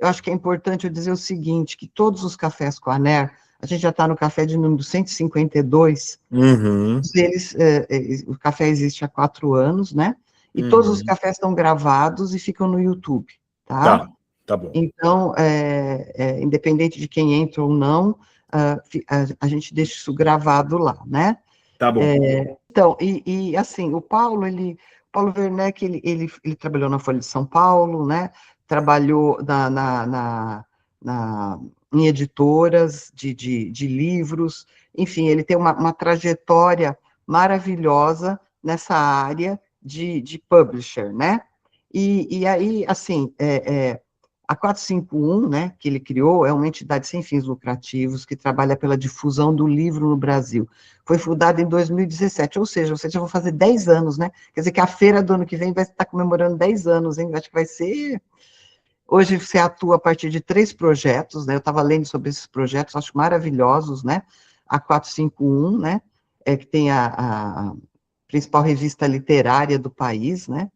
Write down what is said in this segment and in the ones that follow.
eu acho que é importante eu dizer o seguinte, que todos os cafés com a NER, a gente já está no café de número 152, eles, o café existe há 4 anos, né? E todos os cafés estão gravados e ficam no YouTube, tá? Tá bom. Então, independente de quem entra ou não, a gente deixa isso gravado lá, né? Tá bom. Então, assim, o Paulo Werneck, ele trabalhou na Folha de São Paulo, né? Trabalhou em editoras de livros, enfim, ele tem uma trajetória maravilhosa nessa área de publisher, né? E aí, assim, a 451, né, que ele criou, é uma entidade sem fins lucrativos que trabalha pela difusão do livro no Brasil. Foi fundada em 2017, ou seja, vocês já vão fazer 10 anos, né? Quer dizer que a feira do ano que vem vai estar comemorando 10 anos, hein? Acho que vai ser... Hoje você atua a partir de 3 projetos, né? Eu estava lendo sobre esses projetos, acho maravilhosos, né? A 451, né? Que tem a principal revista literária do país, né?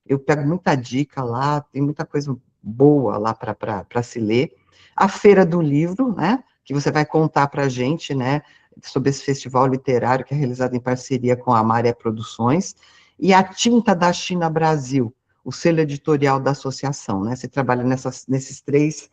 Eu pego muita dica lá, tem muita coisa boa lá para se ler. A Feira do Livro, né, que você vai contar para a gente, né, sobre esse festival literário que é realizado em parceria com a Mária Produções, e a Tinta da China Brasil, o selo editorial da associação, né, você trabalha nesses três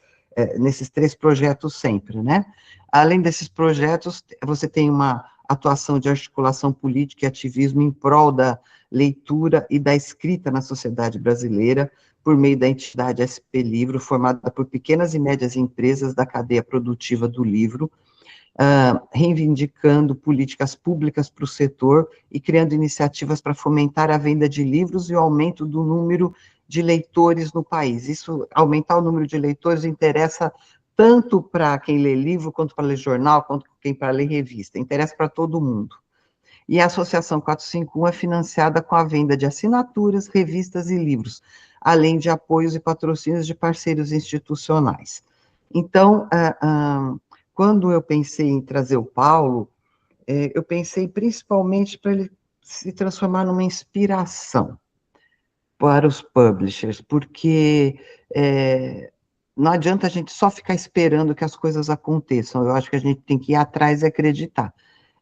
projetos sempre, né. Além desses projetos, você tem uma atuação de articulação política e ativismo em prol da leitura e da escrita na sociedade brasileira, por meio da entidade SP Livro, formada por pequenas e médias empresas da cadeia produtiva do livro, reivindicando políticas públicas para o setor e criando iniciativas para fomentar a venda de livros e o aumento do número de leitores no país. Isso, aumentar o número de leitores, interessa tanto para quem lê livro, quanto para ler jornal, quanto quem para ler revista, interessa para todo mundo. E a Associação 451 é financiada com a venda de assinaturas, revistas e livros, além de apoios e patrocínios de parceiros institucionais. Então, quando eu pensei em trazer o Paulo, eu pensei principalmente para ele se transformar numa inspiração para os publishers, porque não adianta a gente só ficar esperando que as coisas aconteçam, eu acho que a gente tem que ir atrás e acreditar.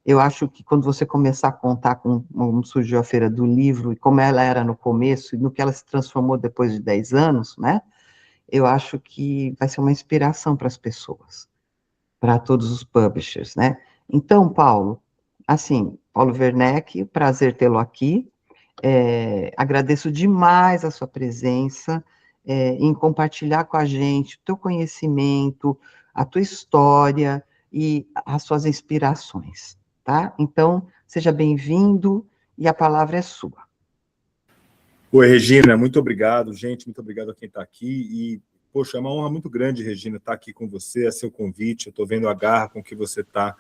Eu acho que quando você começar a contar como surgiu a Feira do Livro, e como ela era no começo, e no que ela se transformou depois de 10 anos, né, eu acho que vai ser uma inspiração para as pessoas, para todos os publishers, né. Então, Paulo, assim, Paulo Werneck, prazer tê-lo aqui, agradeço demais a sua presença, em compartilhar com a gente o teu conhecimento, a tua história e as suas inspirações, tá? Então, seja bem-vindo e a palavra é sua. Oi, Regina, muito obrigado, gente, muito obrigado a quem está aqui, e, poxa, é uma honra muito grande, Regina, estar aqui com você, a seu convite, eu estou vendo a garra com que você está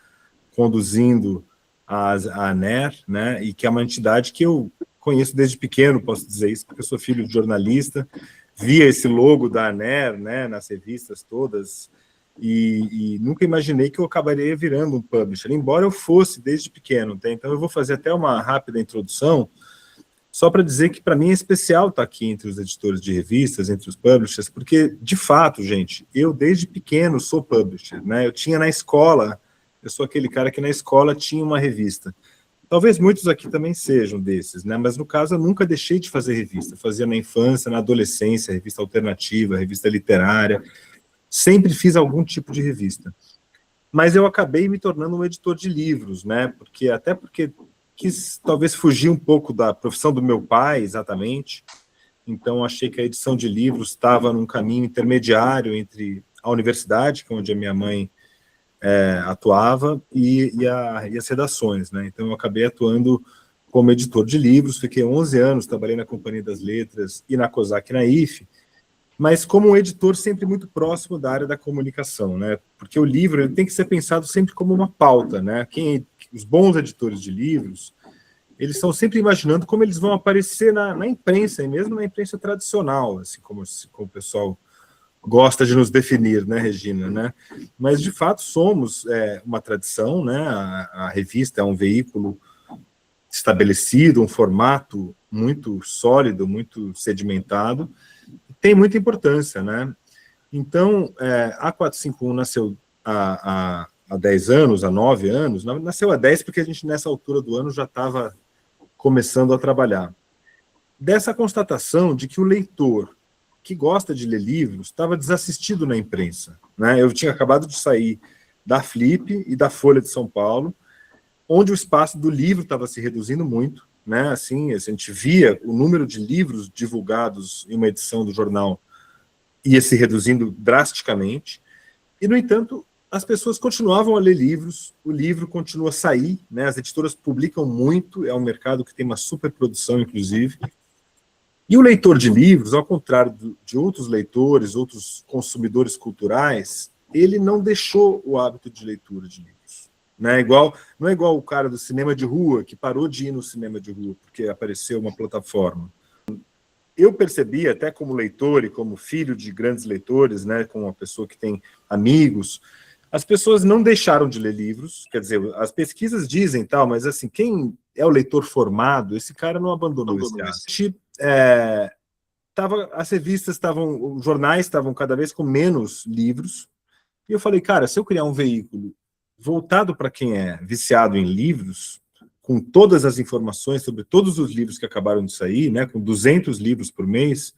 conduzindo a ANER, né, e que é uma entidade que eu conheço desde pequeno, posso dizer isso, porque eu sou filho de jornalista, via esse logo da ANER, né, nas revistas todas, e nunca imaginei que eu acabaria virando um publisher, embora eu fosse desde pequeno, tá? Então eu vou fazer até uma rápida introdução, só para dizer que para mim é especial estar aqui entre os editores de revistas, entre os publishers, porque, de fato, gente, eu desde pequeno sou publisher, né? Eu tinha na escola, eu sou aquele cara que na escola tinha uma revista. Talvez muitos aqui também sejam desses, né? Mas no caso eu nunca deixei de fazer revista. Eu fazia na infância, na adolescência, revista alternativa, revista literária. Sempre fiz algum tipo de revista. Mas eu acabei me tornando um editor de livros, né? Porque quis talvez fugir um pouco da profissão do meu pai, exatamente. Então achei que a edição de livros estava num caminho intermediário entre a universidade, que é onde a minha mãe atuava, e as redações, né? Então eu acabei atuando como editor de livros, fiquei 11 anos, trabalhei na Companhia das Letras e na COSAC e na IFE, mas como um editor sempre muito próximo da área da comunicação, né? Porque o livro ele tem que ser pensado sempre como uma pauta, né? Os bons editores de livros, eles estão sempre imaginando como eles vão aparecer na imprensa, e mesmo na imprensa tradicional, assim como o pessoal gosta de nos definir, né, Regina, né? Mas, de fato, somos uma tradição, né? A revista é um veículo estabelecido, um formato muito sólido, muito sedimentado, tem muita importância, né? Então, a 451 nasceu há 10 anos, há 9 anos, nasceu há 10 porque a gente, nessa altura do ano, já estava começando a trabalhar. Dessa constatação de que o leitor que gosta de ler livros estava desassistido na imprensa, né? Eu tinha acabado de sair da Flip e da Folha de São Paulo, onde o espaço do livro estava se reduzindo muito, né? Assim, a gente via o número de livros divulgados em uma edição do jornal ia se reduzindo drasticamente, e, no entanto, as pessoas continuavam a ler livros, o livro continua a sair, né? As editoras publicam muito, é um mercado que tem uma superprodução, inclusive, e o leitor de livros, ao contrário de outros leitores, outros consumidores culturais, ele não deixou o hábito de leitura de livros. Não é igual o cara do cinema de rua, que parou de ir no cinema de rua, porque apareceu uma plataforma. Eu percebi, até como leitor e como filho de grandes leitores, né, como uma pessoa que tem amigos, as pessoas não deixaram de ler livros, quer dizer, as pesquisas dizem tal, mas assim, quem é o leitor formado, esse cara não abandonou esse hábito. As revistas os jornais estavam cada vez com menos livros, e eu falei, cara, se eu criar um veículo voltado para quem é viciado em livros, com todas as informações sobre todos os livros que acabaram de sair, né, com 200 livros por mês,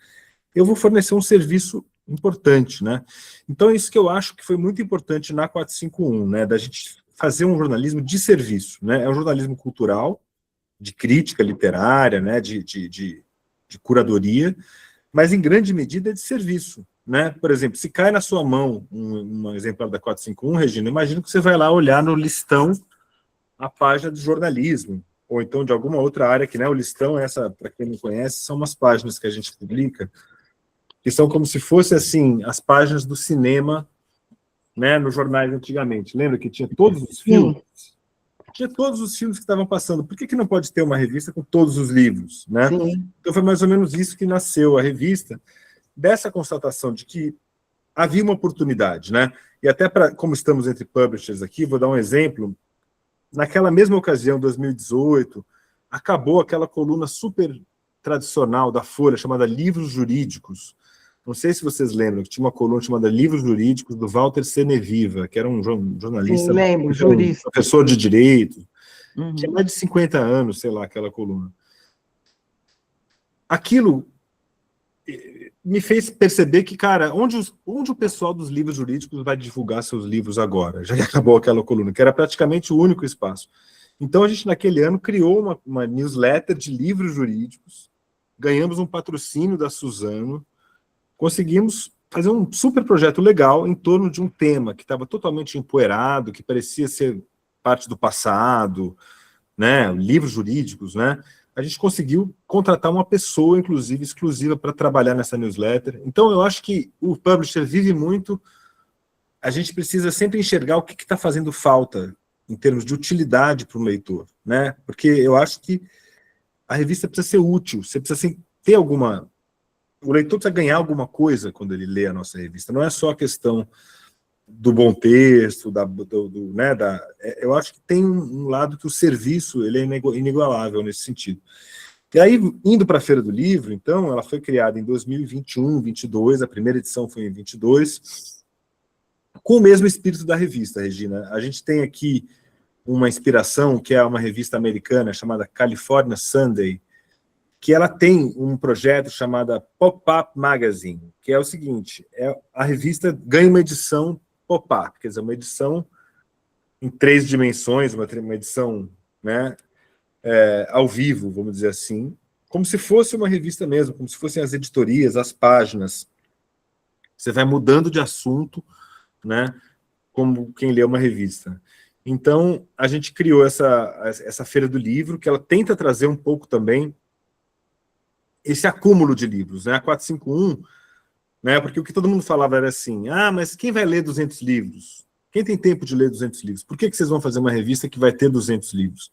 eu vou fornecer um serviço importante, né? Então, isso que eu acho que foi muito importante na 451, né, da gente fazer um jornalismo de serviço, né? É um jornalismo cultural, de crítica literária, né, de curadoria, mas em grande medida de serviço, né? Por exemplo, se cai na sua mão um exemplar da 451, Regina, imagino que você vai lá olhar no listão a página de jornalismo, ou então de alguma outra área que, né, o listão, para quem não conhece, são umas páginas que a gente publica, que são como se fossem, assim, as páginas do cinema, né, nos jornais antigamente. Lembra que tinha todos os filmes? Tinha todos os filmes que estavam passando. Por que não pode ter uma revista com todos os livros, né? Sim. Então foi mais ou menos isso que nasceu a revista, dessa constatação de que havia uma oportunidade, né? E até como estamos entre publishers aqui, vou dar um exemplo. Naquela mesma ocasião, 2018, acabou aquela coluna super tradicional da Folha, chamada Livros Jurídicos. Não sei se vocês lembram, que tinha uma coluna chamada Livros Jurídicos, do Walter Seneviva, que era um jornalista, Sim, lembro, jurista. professor de Direito, tinha mais de 50 anos, sei lá, aquela coluna. Aquilo me fez perceber que, cara, onde o pessoal dos livros jurídicos vai divulgar seus livros agora? Já acabou aquela coluna, que era praticamente o único espaço. Então, a gente, naquele ano, criou uma newsletter de livros jurídicos, ganhamos um patrocínio da Suzano, conseguimos fazer um super projeto legal em torno de um tema que estava totalmente empoeirado, que parecia ser parte do passado, né, livros jurídicos, né? A gente conseguiu contratar uma pessoa, inclusive, exclusiva para trabalhar nessa newsletter. Então, eu acho que o publisher vive muito, a gente precisa sempre enxergar o que está fazendo falta em termos de utilidade para o leitor, né? Porque eu acho que a revista precisa ser útil, você precisa ter alguma... O leitor precisa ganhar alguma coisa quando ele lê a nossa revista, não é só a questão do bom texto, né, eu acho que tem um lado que o serviço ele é inigualável nesse sentido. E aí, indo para a Feira do Livro, então, ela foi criada em 2021, 22, a primeira edição foi em 22, com o mesmo espírito da revista, Regina. A gente tem aqui uma inspiração, que é uma revista americana chamada California Sunday, que ela tem um projeto chamado Pop-Up Magazine, que é o seguinte, a revista ganha uma edição pop-up, quer dizer, uma edição em 3 dimensões, uma edição, né, ao vivo, vamos dizer assim, como se fosse uma revista mesmo, como se fossem as editorias, as páginas. Você vai mudando de assunto, né, como quem lê uma revista. Então, a gente criou essa Feira do Livro, que ela tenta trazer um pouco também esse acúmulo de livros, né, a 451, né, porque o que todo mundo falava era assim, mas quem vai ler 200 livros? Quem tem tempo de ler 200 livros? Por que vocês vão fazer uma revista que vai ter 200 livros?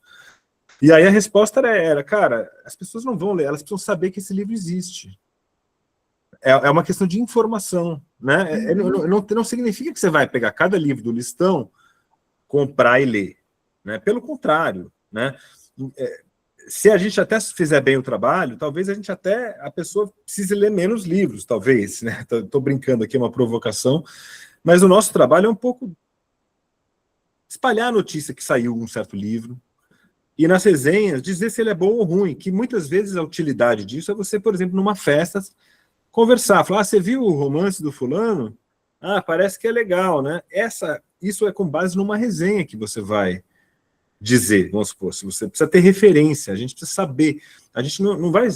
E aí a resposta era, cara, as pessoas não vão ler, elas precisam saber que esse livro existe. É uma questão de informação, né? Não significa que você vai pegar cada livro do listão, comprar e ler, né? Pelo contrário, né? se a gente até fizer bem o trabalho, talvez a pessoa precise ler menos livros, talvez, né? Estou brincando aqui, é uma provocação, mas o nosso trabalho é um pouco espalhar a notícia que saiu um certo livro, e nas resenhas dizer se ele é bom ou ruim, que muitas vezes a utilidade disso é você, por exemplo, numa festa, conversar, falar, você viu o romance do fulano? Ah, parece que é legal, né? Isso é com base numa resenha que você vai dizer, vamos supor, se você precisa ter referência, a gente precisa saber, a gente não vai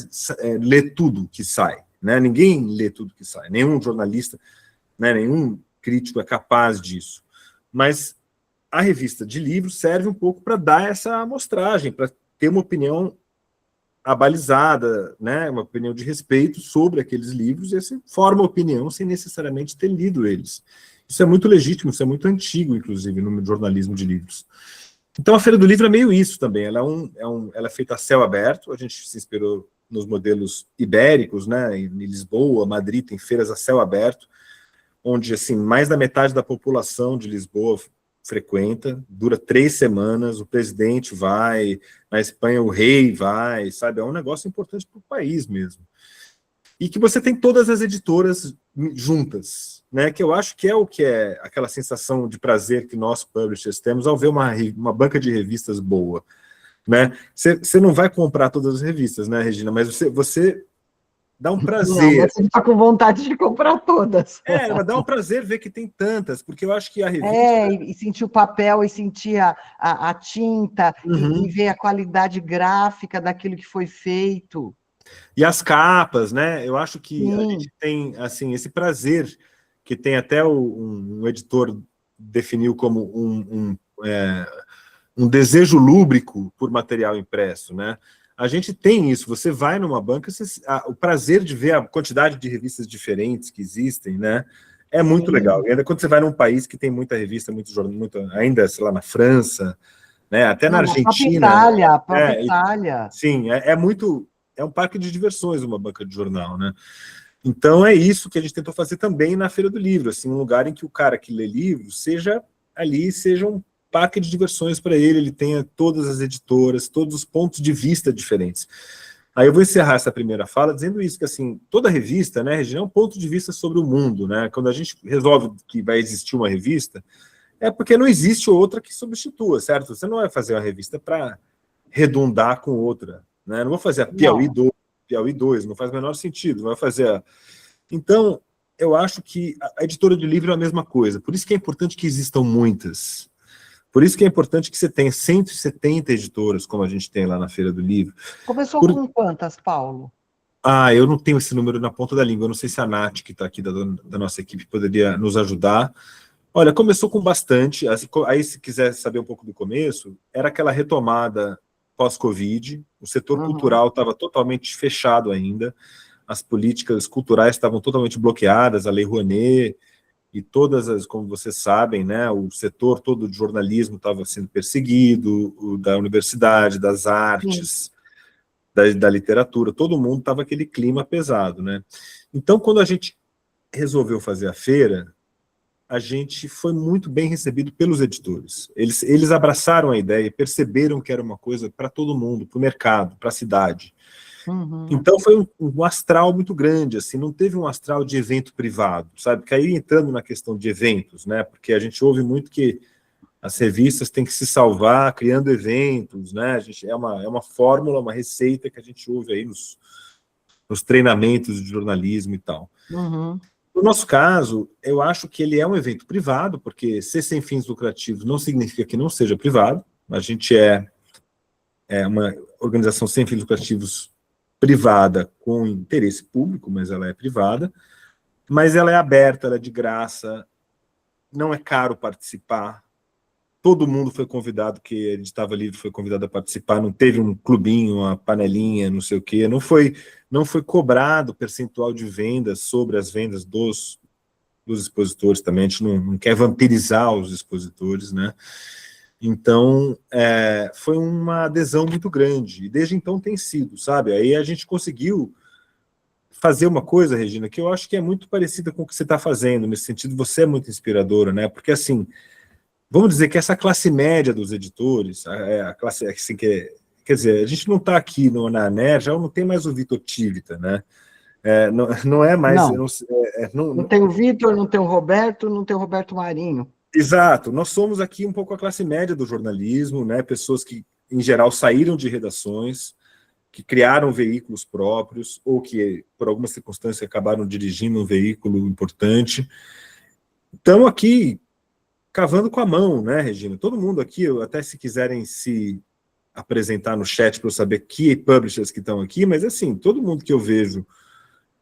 ler tudo que sai, né? Ninguém lê tudo que sai, nenhum jornalista, né, nenhum crítico é capaz disso, mas a revista de livros serve um pouco para dar essa amostragem, para ter uma opinião abalizada, né, uma opinião de respeito sobre aqueles livros, e você forma opinião sem necessariamente ter lido eles. Isso é muito legítimo, isso é muito antigo, inclusive, no jornalismo de livros. Então, a Feira do Livro é meio isso também, ela é feita a céu aberto, a gente se inspirou nos modelos ibéricos, né, em Lisboa, Madrid, tem feiras a céu aberto, onde, assim, mais da metade da população de Lisboa frequenta, dura 3 semanas, o presidente vai, na Espanha o rei vai, sabe, é um negócio importante para o país mesmo. E que você tem todas as editoras juntas, né, que eu acho que é aquela sensação de prazer que nós, publishers, temos ao ver uma banca de revistas boa, né? Você não vai comprar todas as revistas, né, Regina, mas você dá um prazer. Não, você está com vontade de comprar todas. Mas dá um prazer ver que tem tantas, porque eu acho que a revista... E sentir o papel, e sentir a tinta, e ver a qualidade gráfica daquilo que foi feito. E as capas, né? Eu acho que Sim. a gente tem, assim, esse prazer que tem até um editor definiu como um desejo lúbrico por material impresso, né? A gente tem isso, você vai numa banca, o prazer de ver a quantidade de revistas diferentes que existem, né? É muito legal. E ainda quando você vai num país que tem muita revista, muito ainda, sei lá, na França, né? Até na Argentina. A própria Itália. Sim, é um parque de diversões, uma banca de jornal, né? Então é isso que a gente tentou fazer também na Feira do Livro, assim, um lugar em que o cara que lê livros seja um parque de diversões para ele tenha todas as editoras, todos os pontos de vista diferentes. Aí eu vou encerrar essa primeira fala dizendo isso, que assim, toda revista, né, Regina, é um ponto de vista sobre o mundo, né? Quando a gente resolve que vai existir uma revista, é porque não existe outra que substitua, certo? Você não vai fazer uma revista para redundar com outra, né? Não vou fazer a Piauí 2, não faz o menor sentido, vai fazer Então, eu acho que a editora de livro é a mesma coisa, por isso que é importante que existam muitas. Por isso que é importante que você tenha 170 editoras, como a gente tem lá na Feira do Livro. Começou com quantas, Paulo? Eu não tenho esse número na ponta da língua, eu não sei se a Nath, que está aqui da nossa equipe, poderia nos ajudar. Olha, começou com bastante, aí se quiser saber um pouco do começo, era aquela retomada pós-Covid, o setor cultural estava totalmente fechado ainda, as políticas culturais estavam totalmente bloqueadas, a Lei Rouanet, e como vocês sabem, né, o setor todo de jornalismo estava sendo perseguido, o da universidade, das artes, da literatura, todo mundo estava aquele clima pesado, né? Então, quando a gente resolveu fazer a feira, a gente foi muito bem recebido pelos editores. Eles abraçaram a ideia e perceberam que era uma coisa para todo mundo, para o mercado, para a cidade. Então foi um astral muito grande, assim, não teve um astral de evento privado, sabe? Que aí entrando na questão de eventos, né? Porque a gente ouve muito que as revistas têm que se salvar criando eventos, né? É uma fórmula, uma receita que a gente ouve aí nos treinamentos de jornalismo e tal. No nosso caso, eu acho que ele é um evento privado, porque ser sem fins lucrativos não significa que não seja privado. A gente é uma organização sem fins lucrativos privada com interesse público, mas ela é privada, mas ela é aberta, ela é de graça, não é caro participar, todo mundo foi convidado, que Editava Livre foi convidado a participar, não teve um clubinho, uma panelinha, não sei o quê, não foi cobrado percentual de vendas sobre as vendas dos expositores também, a gente não quer vampirizar os expositores, né? Então, foi uma adesão muito grande, e desde então tem sido, sabe? Aí a gente conseguiu fazer uma coisa, Regina, que eu acho que é muito parecida com o que você está fazendo, nesse sentido, você é muito inspiradora, né? Porque, assim, vamos dizer que essa classe média dos editores, a classe assim, que quer dizer, a gente não está aqui na ANER, já não tem mais o Vitor Tivita, né? Não é mais... Não, não tem o Vitor, não tem o Roberto, não tem o Roberto Marinho. Exato, nós somos aqui um pouco a classe média do jornalismo, né? Pessoas que, em geral, saíram de redações, que criaram veículos próprios, ou que, por alguma circunstância, acabaram dirigindo um veículo importante. Estamos aqui cavando com a mão, né, Regina? Todo mundo aqui, até se quiserem se apresentar no chat para eu saber que publishers que estão aqui, mas assim, todo mundo que eu vejo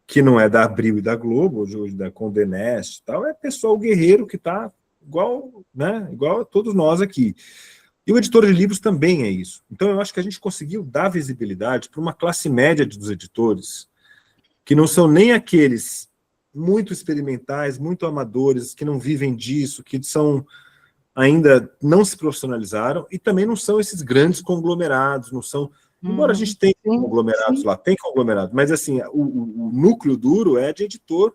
que não é da Abril e da Globo, hoje da Condé Nast e tal, é pessoal guerreiro que está igual, né, igual a todos nós aqui. E o editor de livros também é isso. Então eu acho que a gente conseguiu dar visibilidade para uma classe média dos editores, que não são nem aqueles muito experimentais, muito amadores, que não vivem disso, que são ainda não se profissionalizaram, e também não são esses grandes conglomerados, não são... Embora a gente tenha conglomerados lá, tem conglomerado, mas assim, o núcleo duro é de editor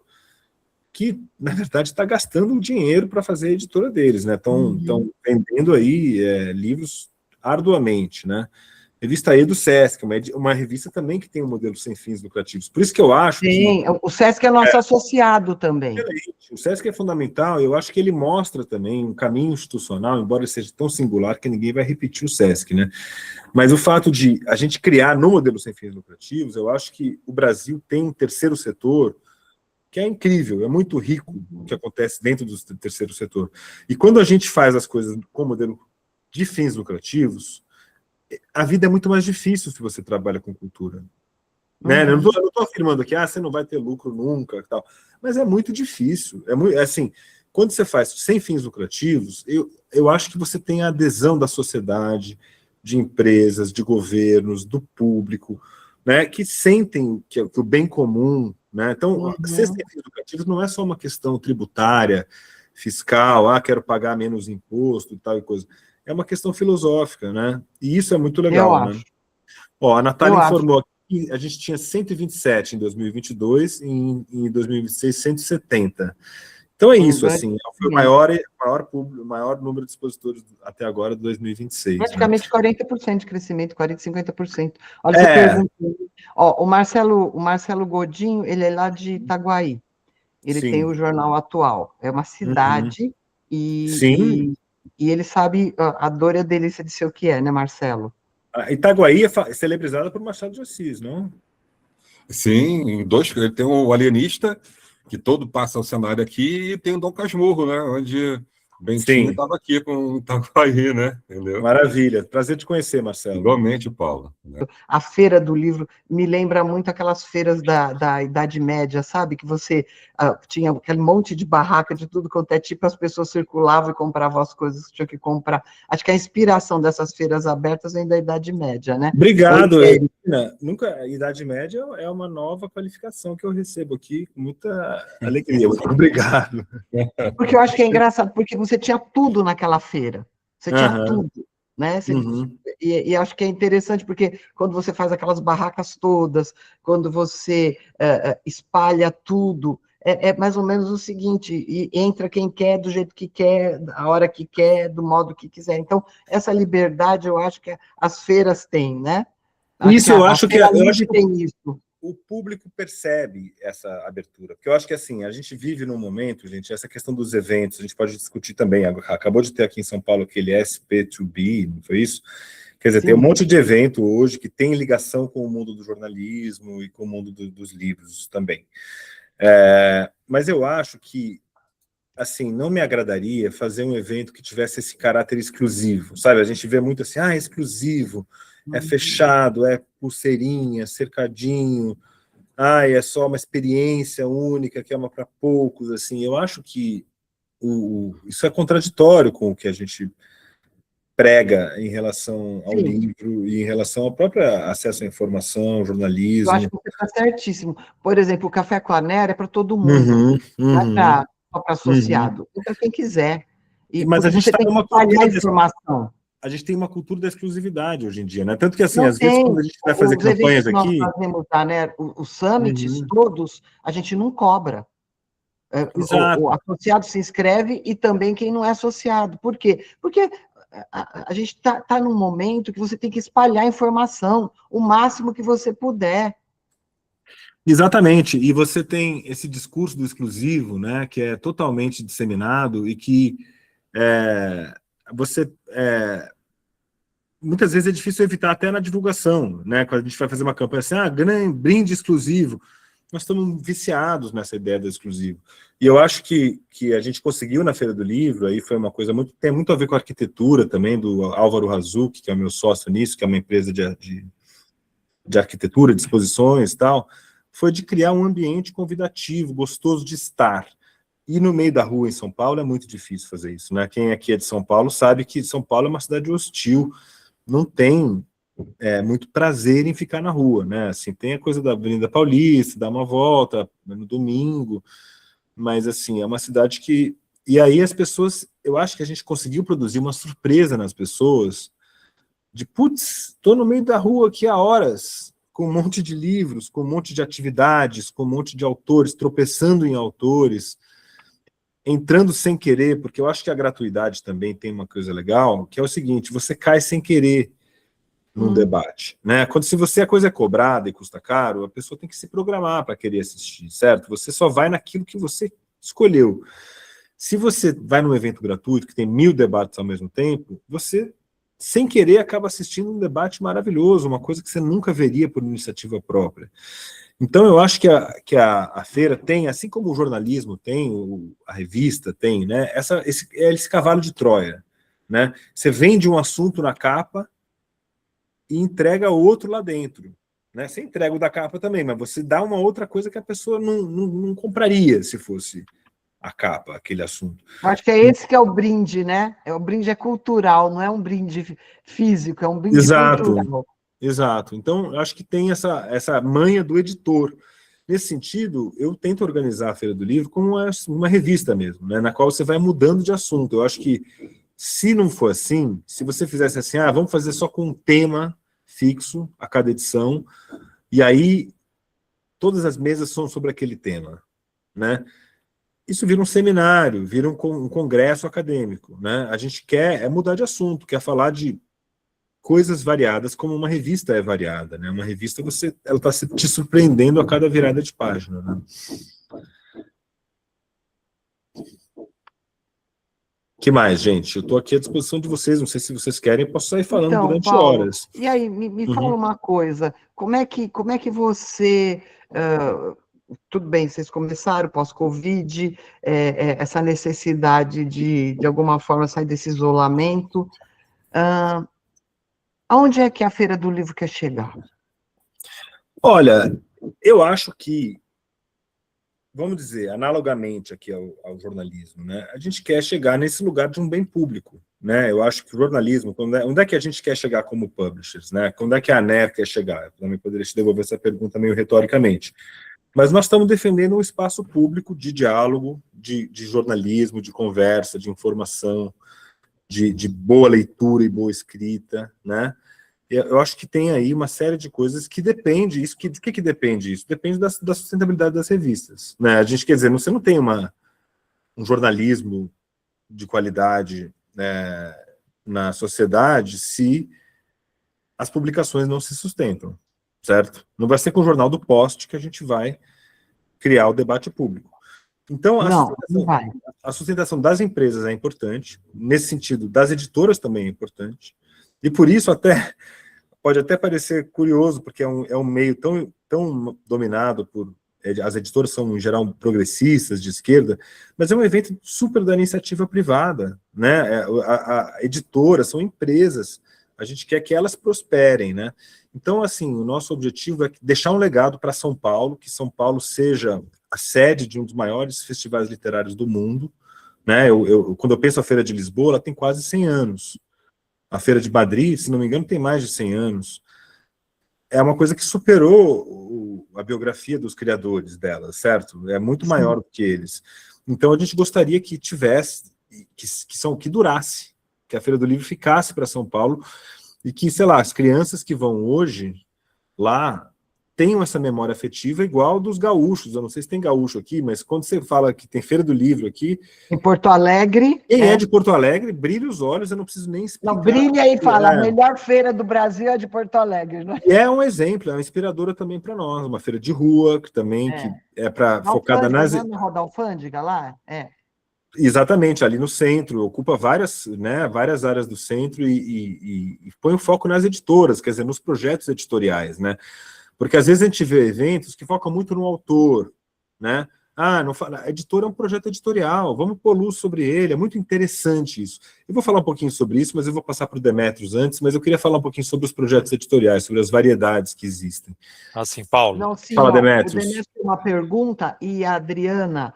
que, na verdade, está gastando o dinheiro para fazer a editora deles, né? Estão vendendo aí livros arduamente, né? Revista E do Sesc, uma revista também que tem um modelo sem fins lucrativos. Por isso que eu acho que... o Sesc é nosso associado também. O Sesc é fundamental, eu acho que ele mostra também um caminho institucional, embora seja tão singular que ninguém vai repetir o Sesc, né? Mas o fato de a gente criar no modelo sem fins lucrativos, eu acho que o Brasil tem um terceiro setor que é incrível, é muito rico o que acontece dentro do terceiro setor. E quando a gente faz as coisas com modelo de fins lucrativos, a vida é muito mais difícil se você trabalha com cultura. Né? Eu não estou afirmando que você não vai ter lucro nunca, tal, mas é muito difícil. Assim, quando você faz sem fins lucrativos, eu acho que você tem a adesão da sociedade, de empresas, de governos, do público, né, que sentem que o bem comum, né? Então, ser sem fins lucrativos não é só uma questão tributária, fiscal, quero pagar menos imposto e tal e coisa. É uma questão filosófica, né? E isso é muito legal, né? Ó, a Natália informou que a gente tinha 127 em 2022 e em 2026 170. Então é isso, assim, foi o maior número de expositores até agora de 2026. Praticamente, né? 40% de crescimento, 40%, 50%. Olha, você perguntou. Ó, o Marcelo Godinho, ele é lá de Itaguaí. Ele tem o Jornal Atual. É uma cidade e ele sabe a dor e a delícia de ser o que é, né, Marcelo? Itaguaí é celebrizada por Machado de Assis, não? Sim, ele tem o Alienista, que todo passa ao cenário aqui, e tem o Dom Casmurro, né? Onde Bentinho estava aqui com o Itaguaí, né? Entendeu? Maravilha. Prazer te conhecer, Marcelo. Igualmente, Paulo. Né? A feira do livro me lembra muito aquelas feiras da Idade Média, sabe? Que você tinha aquele monte de barraca de tudo quanto é tipo, as pessoas circulavam e compravam as coisas que tinham que comprar. Acho que a inspiração dessas feiras abertas vem da Idade Média, né? Obrigado, Nunca, a Idade Média é uma nova qualificação que eu recebo aqui com muita alegria. Obrigado. Porque eu acho que é engraçado, porque você tinha tudo naquela feira. Você tinha tudo. Né? E acho que é interessante, porque quando você faz aquelas barracas todas, quando você espalha tudo, é mais ou menos o seguinte, e entra quem quer, do jeito que quer, a hora que quer, do modo que quiser. Então, essa liberdade, eu acho que as feiras têm, né? Eu acho que tem isso. O público percebe essa abertura, porque eu acho que assim, a gente vive num momento, gente, essa questão dos eventos, a gente pode discutir também, acabou de ter aqui em São Paulo aquele SP2B, não foi isso? Quer dizer, tem um monte de evento hoje que tem ligação com o mundo do jornalismo e com o mundo dos livros também. Mas eu acho que, assim, não me agradaria fazer um evento que tivesse esse caráter exclusivo, sabe? A gente vê muito assim, exclusivo, é fechado, é pulseirinha, cercadinho, é só uma experiência única, que é uma para poucos, assim. Eu acho que isso é contraditório com o que a gente prega em relação ao livro e em relação ao próprio acesso à informação, jornalismo. Eu acho que você está certíssimo. Por exemplo, o Café com a Nera é para todo mundo, não é para associado, é para quem quiser. Mas a gente você tem que espalhar a informação. A gente tem uma cultura da exclusividade hoje em dia, né? Tanto que, assim, às vezes, quando a gente vai fazer campanhas aqui... Nós fazemos, né? Os summits, todos, a gente não cobra. O associado se inscreve e também quem não é associado. Por quê? Porque a gente tá num momento que você tem que espalhar informação o máximo que você puder. Exatamente, e você tem esse discurso do exclusivo, né, que é totalmente disseminado e que você muitas vezes é difícil evitar até na divulgação, né, quando a gente vai fazer uma campanha assim, brinde exclusivo, nós estamos viciados nessa ideia do exclusivo. E eu acho que a gente conseguiu na Feira do Livro, aí foi uma coisa tem muito a ver com a arquitetura também, do Álvaro Razuc, que é o meu sócio nisso, que é uma empresa de arquitetura, de exposições e tal, foi de criar um ambiente convidativo, gostoso de estar. E no meio da rua em São Paulo é muito difícil fazer isso, né? Quem aqui é de São Paulo sabe que São Paulo é uma cidade hostil, não tem muito prazer em ficar na rua, né? Assim, tem a coisa da Avenida Paulista, dar uma volta no domingo, mas assim, é uma cidade que... E aí as pessoas, eu acho que a gente conseguiu produzir uma surpresa nas pessoas, de putz, tô no meio da rua aqui há horas, com um monte de livros, com um monte de atividades, com um monte de autores, tropeçando em autores, entrando sem querer, porque eu acho que a gratuidade também tem uma coisa legal, que é o seguinte, você cai sem querer num debate, né? Se a coisa é cobrada e custa caro, a pessoa tem que se programar para querer assistir, certo? Você só vai naquilo que você escolheu. Se você vai num evento gratuito, que tem 1000 debates ao mesmo tempo, você, sem querer, acaba assistindo um debate maravilhoso, uma coisa que você nunca veria por iniciativa própria. Então, eu acho que a feira tem, assim como o jornalismo tem, a revista tem, né, esse cavalo de Troia, né? Você vende um assunto na capa e entrega outro lá dentro, né? Você entrega o da capa também, mas você dá uma outra coisa que a pessoa não compraria se fosse a capa, aquele assunto. Acho que é esse que é o brinde, né? O brinde é cultural, não é um brinde físico, é um brinde cultural. Exato. Então, eu acho que tem essa manha do editor. Nesse sentido, eu tento organizar a Feira do Livro como uma revista mesmo, né, na qual você vai mudando de assunto. Eu acho que, se não for assim, se você fizesse assim, vamos fazer só com um tema fixo a cada edição, e aí todas as mesas são sobre aquele tema, né? Isso vira um seminário, vira um congresso acadêmico, né? A gente quer mudar de assunto, quer falar de coisas variadas, como uma revista é variada, né? Uma revista, ela está te surpreendendo a cada virada de página, né? Que mais, gente? Eu estou aqui à disposição de vocês, não sei se vocês querem, posso sair falando então, durante Paulo, horas. E aí, me fala uma coisa, como é que você... tudo bem, vocês começaram pós-Covid, essa necessidade de alguma forma, sair desse isolamento. Aonde é que a Feira do Livro quer chegar? Olha, eu acho que, vamos dizer, analogamente aqui ao jornalismo, né, a gente quer chegar nesse lugar de um bem público, né? Eu acho que o jornalismo, onde é que a gente quer chegar como publishers, né? Onde é que a ANER quer chegar? Eu também poderia te devolver essa pergunta meio retoricamente. Mas nós estamos defendendo um espaço público de diálogo, de jornalismo, de conversa, de informação, de boa leitura e boa escrita, né? Eu acho que tem aí uma série de coisas que depende, do que depende isso? Depende da sustentabilidade das revistas, né? A gente, quer dizer, você não tem um jornalismo de qualidade, né, na sociedade se as publicações não se sustentam, certo? Não vai ser com o Jornal do Post que a gente vai criar o debate público. Então, a sustentação das empresas é importante, nesse sentido, das editoras também é importante, e por isso pode até parecer curioso, porque é um meio tão dominado por... As editoras são, em geral, progressistas, de esquerda, mas é um evento super da iniciativa privada, né? A editora são empresas, a gente quer que elas prosperem, né? Então, assim, o nosso objetivo é deixar um legado para São Paulo, que São Paulo seja a sede de um dos maiores festivais literários do mundo, né? Quando eu penso a Feira de Lisboa, ela tem quase 100 anos. A Feira de Madrid, se não me engano, tem mais de 100 anos. É uma coisa que superou a biografia dos criadores dela, certo? É muito maior do que eles. Então, a gente gostaria que tivesse, que durasse, que a Feira do Livro ficasse para São Paulo, e que, sei lá, as crianças que vão hoje lá tenham essa memória afetiva igual dos gaúchos. Eu não sei se tem gaúcho aqui, mas quando você fala que tem Feira do Livro aqui... Em Porto Alegre... Quem é de Porto Alegre, brilha os olhos, eu não preciso nem explicar. Não, brilha e fala, a melhor feira do Brasil é de Porto Alegre, né? E é um exemplo, é uma inspiradora também para nós, uma feira de rua, que também que é para focada nas... Não é Roda Alfândega lá? Exatamente, ali no centro, ocupa várias áreas do centro e põe o foco nas editoras, quer dizer, nos projetos editoriais, né? Porque às vezes a gente vê eventos que focam muito no autor, né? Não fala, editor é um projeto editorial, vamos pôr luz sobre ele, é muito interessante isso. Eu vou falar um pouquinho sobre isso, mas eu vou passar para o Demetrios antes, mas eu queria falar um pouquinho sobre os projetos editoriais, sobre as variedades que existem. Assim, Paulo. Não, sim, fala, ó, Demetrios. O Demetrios tem uma pergunta, e a Adriana,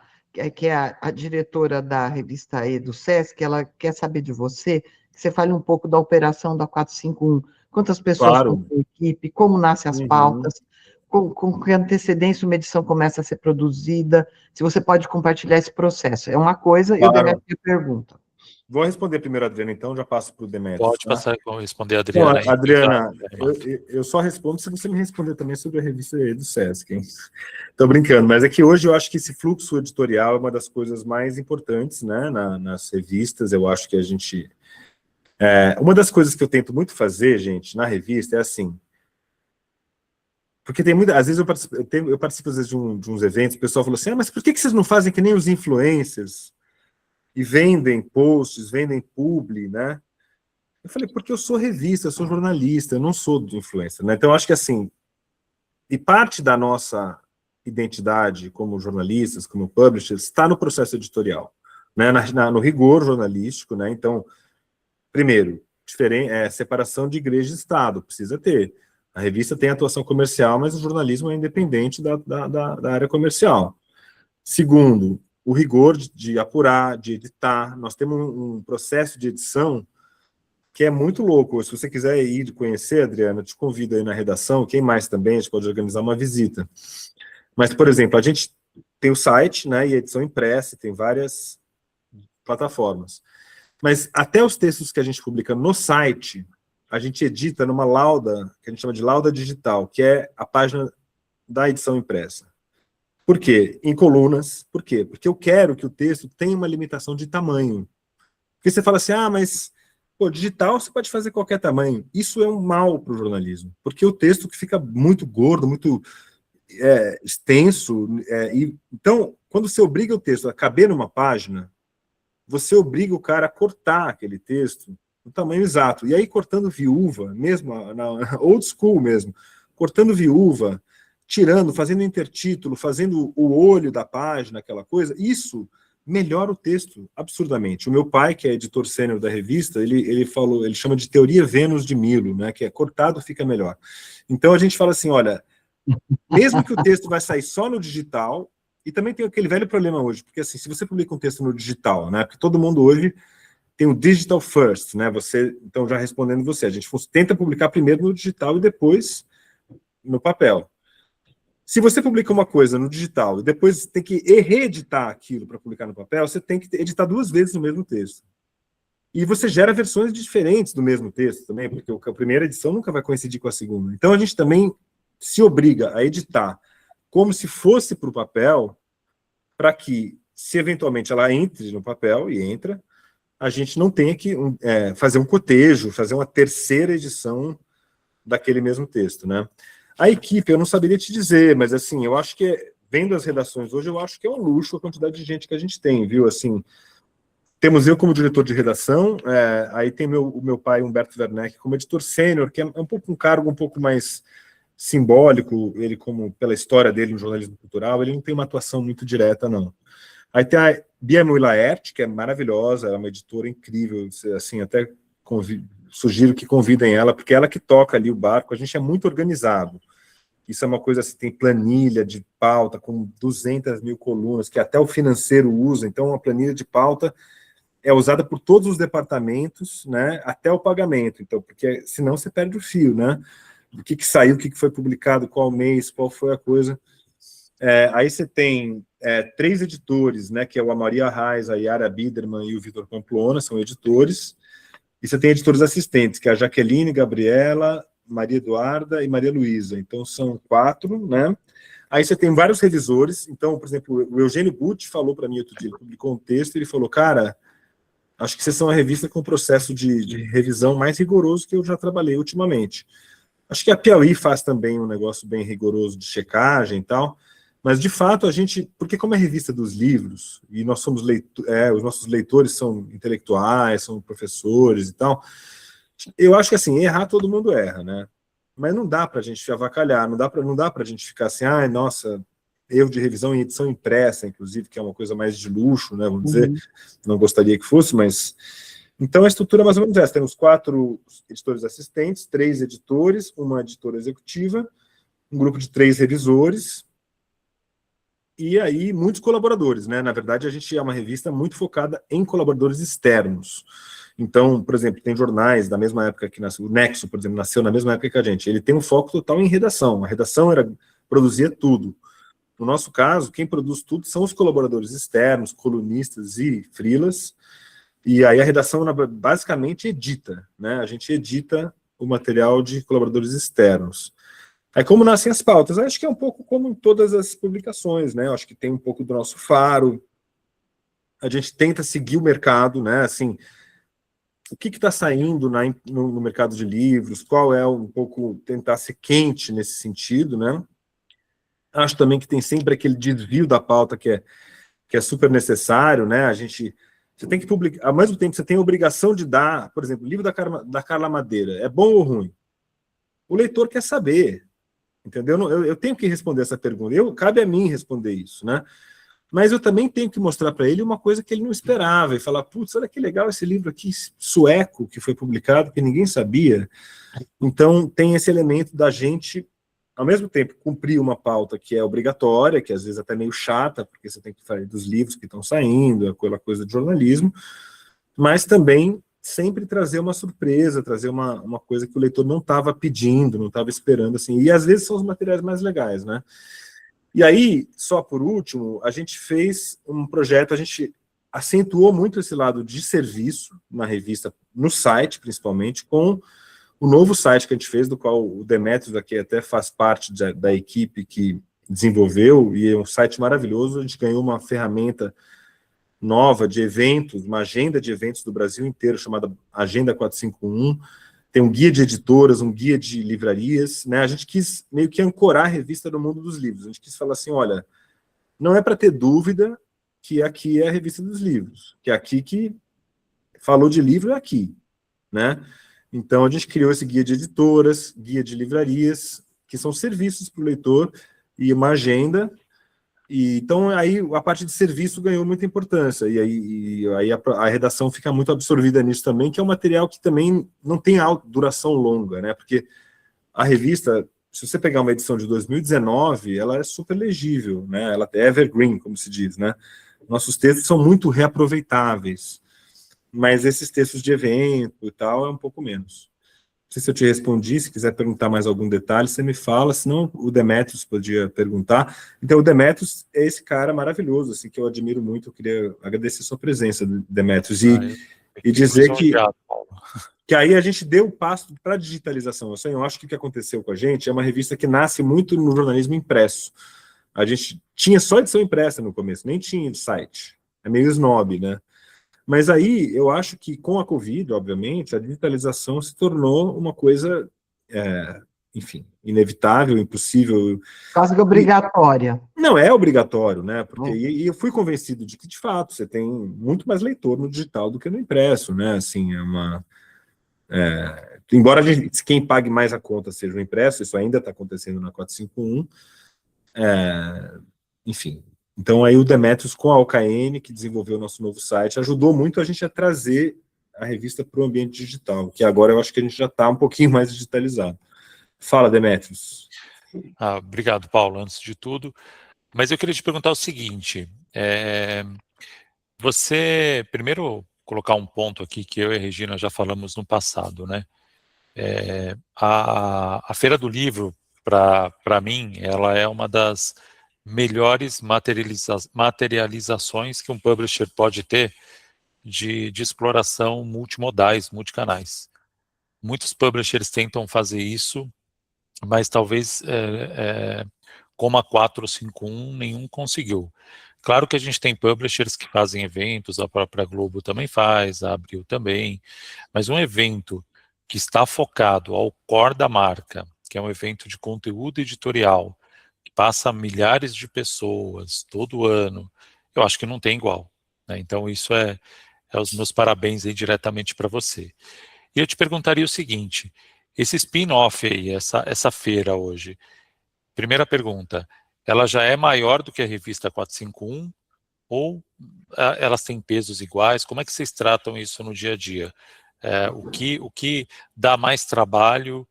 que é a diretora da revista E do SESC, ela quer saber de você, que você fale um pouco da operação da 451, quantas pessoas compõem a equipe, como nascem as pautas, com que antecedência uma edição começa a ser produzida, se você pode compartilhar esse processo. É uma coisa, e o Demetrios pergunta. Vou responder primeiro a Adriana, então, já passo para o Demetrios. Pode passar, responder a Adriana. Então, Adriana, eu só respondo se você me responder também sobre a revista do SESC. Estou brincando, mas é que hoje eu acho que esse fluxo editorial é uma das coisas mais importantes, né, nas revistas. Eu acho que a gente... uma das coisas que eu tento muito fazer, gente, na revista é assim... Porque tem muita... Às vezes eu participo às vezes, de uns eventos, o pessoal falou assim, mas por que vocês não fazem que nem os influencers e vendem posts, vendem publi, né? Eu falei, porque eu sou revista, eu sou jornalista, eu não sou de influencer, né? Então, eu acho que, assim, e parte da nossa identidade como jornalistas, como publishers, está no processo editorial, né? No rigor jornalístico, né? Então, primeiro, separação de igreja e Estado, precisa ter. A revista tem atuação comercial, mas o jornalismo é independente da área comercial. Segundo, o rigor de apurar, de editar. Nós temos um processo de edição que é muito louco. Se você quiser ir conhecer, Adriana, te convido aí na redação, quem mais também, a gente pode organizar uma visita. Mas, por exemplo, a gente tem o site, né, e a edição impressa, tem várias plataformas. Mas até os textos que a gente publica no site, a gente edita numa lauda, que a gente chama de lauda digital, que é a página da edição impressa. Por quê? Em colunas. Por quê? Porque eu quero que o texto tenha uma limitação de tamanho. Porque você fala assim, mas... Pô, digital você pode fazer qualquer tamanho. Isso é um mal para o jornalismo, porque o texto que fica muito gordo, muito extenso. Então, quando você obriga o texto a caber numa página, você obriga o cara a cortar aquele texto no tamanho exato. E aí, cortando viúva, mesmo na old school mesmo, cortando viúva, tirando, fazendo intertítulo, fazendo o olho da página, aquela coisa, isso melhora o texto absurdamente. O meu pai, que é editor sênior da revista, ele chama de teoria Vênus de Milo, né, que é cortado fica melhor. Então a gente fala assim, olha, mesmo que o texto vai sair só no digital, e também tem aquele velho problema hoje, porque assim, se você publica um texto no digital, né, porque todo mundo hoje tem o digital first, né, então já respondendo você, a gente tenta publicar primeiro no digital e depois no papel. Se você publica uma coisa no digital e depois tem que reeditar aquilo para publicar no papel, você tem que editar 2 vezes o mesmo texto. E você gera versões diferentes do mesmo texto também, porque a primeira edição nunca vai coincidir com a segunda. Então a gente também se obriga a editar como se fosse para o papel, para que, se eventualmente ela entre no papel, e entra, a gente não tenha que fazer um cotejo, fazer uma terceira edição daquele mesmo texto, né? A equipe, eu não saberia te dizer, mas assim, eu acho que, vendo as redações hoje, eu acho que é um luxo a quantidade de gente que a gente tem, viu? Assim, temos eu como diretor de redação, aí tem o meu pai, Humberto Werneck, como editor sênior, que é um cargo um pouco mais simbólico, ele pela história dele no jornalismo cultural, ele não tem uma atuação muito direta, não. Aí tem a Bia Mui-Laerte, que é maravilhosa, ela é uma editora incrível, assim, até sugiro que convidem ela, porque ela que toca ali o barco, a gente é muito organizado. Isso é uma coisa assim, tem planilha de pauta com 200 mil colunas, que até o financeiro usa, então uma planilha de pauta é usada por todos os departamentos, né, até o pagamento, então, porque senão você perde o fio, né, do que saiu, o que foi publicado, qual mês, qual foi a coisa. Aí você tem 3 editores, né, que é o Maria Reis, a Yara Biderman e o Vitor Pamplona, são editores. E você tem editores assistentes, que é a Jaqueline, Gabriela, Maria Eduarda e Maria Luísa. Então, são 4, né? Aí você tem vários revisores. Então, por exemplo, o Eugênio Butti falou para mim outro dia, ele publicou um texto, ele falou, cara, acho que vocês são a revista com o processo de revisão mais rigoroso que eu já trabalhei ultimamente. Acho que a Piauí faz também um negócio bem rigoroso de checagem e tal, mas, de fato, a gente... Porque como é revista dos livros, e nós somos os nossos leitores são intelectuais, são professores e tal, eu acho que, assim, errar todo mundo erra, né? Mas não dá para a gente avacalhar, não dá para a gente ficar assim, ai, nossa, erro de revisão em edição impressa, inclusive, que é uma coisa mais de luxo, né, vamos dizer, não gostaria que fosse, mas... Então, a estrutura é mais ou menos essa, temos 4 editores assistentes, 3 editores, uma editora executiva, um grupo de 3 revisores, e aí muitos colaboradores, né? Na verdade, a gente é uma revista muito focada em colaboradores externos. Então, por exemplo, tem jornais da mesma época que nasceu, o Nexo, por exemplo, nasceu na mesma época que a gente. Ele tem um foco total em redação. A redação produzia tudo. No nosso caso, quem produz tudo são os colaboradores externos, colunistas e freelas. E aí a redação basicamente edita, né? A gente edita o material de colaboradores externos. Aí como nascem as pautas? Acho que é um pouco como em todas as publicações, né? Acho que tem um pouco do nosso faro. A gente tenta seguir o mercado, né? Assim, o que está saindo no mercado de livros? Qual é um pouco tentar ser quente nesse sentido, né? Acho também que tem sempre aquele desvio da pauta que é super necessário, né? Você tem que publicar, ao mesmo tempo você tem a obrigação de dar, por exemplo, o livro da Carla Madeira, é bom ou ruim? O leitor quer saber. Entendeu? Eu tenho que responder essa pergunta. Cabe a mim responder isso, né? Mas eu também tenho que mostrar para ele uma coisa que ele não esperava e falar, putz, olha que legal esse livro aqui, sueco, que foi publicado, que ninguém sabia. Então, tem esse elemento da gente, ao mesmo tempo, cumprir uma pauta que é obrigatória, que às vezes até meio chata, porque você tem que falar dos livros que estão saindo, aquela coisa de jornalismo, mas também sempre trazer uma surpresa, trazer uma coisa que o leitor não estava pedindo, não estava esperando, assim, e às vezes são os materiais mais legais, né? E aí, só por último, a gente fez um projeto, a gente acentuou muito esse lado de serviço na revista, no site, principalmente, com o novo site que a gente fez, do qual o Demetrios aqui até faz parte da equipe que desenvolveu, e é um site maravilhoso. A gente ganhou uma ferramenta nova de eventos, uma agenda de eventos do Brasil inteiro, chamada Agenda 451, tem um guia de editoras, um guia de livrarias, né? A gente quis meio que ancorar a revista no mundo dos livros, a gente quis falar assim, olha, não é para ter dúvida que aqui é a revista dos livros, que aqui que falou de livro é aqui, né? Então a gente criou esse guia de editoras, guia de livrarias, que são serviços para o leitor, e uma agenda. E, então, aí a parte de serviço ganhou muita importância, e aí a redação fica muito absorvida nisso também, que é um material que também não tem duração longa, né? Porque a revista, se você pegar uma edição de 2019, ela é super legível, né? Ela é evergreen, como se diz, né? Nossos textos são muito reaproveitáveis, mas esses textos de evento e tal é um pouco menos. Não sei se eu te respondi, se quiser perguntar mais algum detalhe, você me fala, senão o Demetrios podia perguntar. Então, o Demetrios é esse cara maravilhoso, assim, que eu admiro muito, eu queria agradecer a sua presença, Demetrios, e dizer que aí a gente deu o passo para a digitalização. Eu acho que o que aconteceu com a gente é uma revista que nasce muito no jornalismo impresso. A gente tinha só edição impressa no começo, nem tinha site. É meio snob, né? Mas aí, eu acho que com a Covid, obviamente, a digitalização se tornou uma coisa, enfim, inevitável, impossível. Quase que obrigatória. Não é obrigatório, né? Porque, e eu fui convencido de que, de fato, você tem muito mais leitor no digital do que no impresso, né? Assim, embora quem pague mais a conta seja o impresso, isso ainda está acontecendo na 451, enfim. Então, aí o Demetrios, com a OKN, que desenvolveu o nosso novo site, ajudou muito a gente a trazer a revista para o ambiente digital, que agora eu acho que a gente já está um pouquinho mais digitalizado. Fala, Demetrios. Obrigado, Paulo, antes de tudo. Mas eu queria te perguntar o seguinte, você, primeiro, colocar um ponto aqui que eu e a Regina já falamos no passado, né? A Feira do Livro, para mim, ela é uma das melhores materializações que um publisher pode ter de exploração multimodais, multicanais. Muitos publishers tentam fazer isso, mas talvez, como a 451, nenhum conseguiu. Claro que a gente tem publishers que fazem eventos, a própria Globo também faz, a Abril também, mas um evento que está focado ao core da marca, que é um evento de conteúdo editorial, que passa milhares de pessoas todo ano, eu acho que não tem igual, né? Então isso é os meus parabéns aí diretamente para você. E eu te perguntaria o seguinte, esse spin-off aí, essa feira hoje, primeira pergunta, ela já é maior do que a revista 451 ou elas têm pesos iguais? Como é que vocês tratam isso no dia a dia? O que dá mais trabalho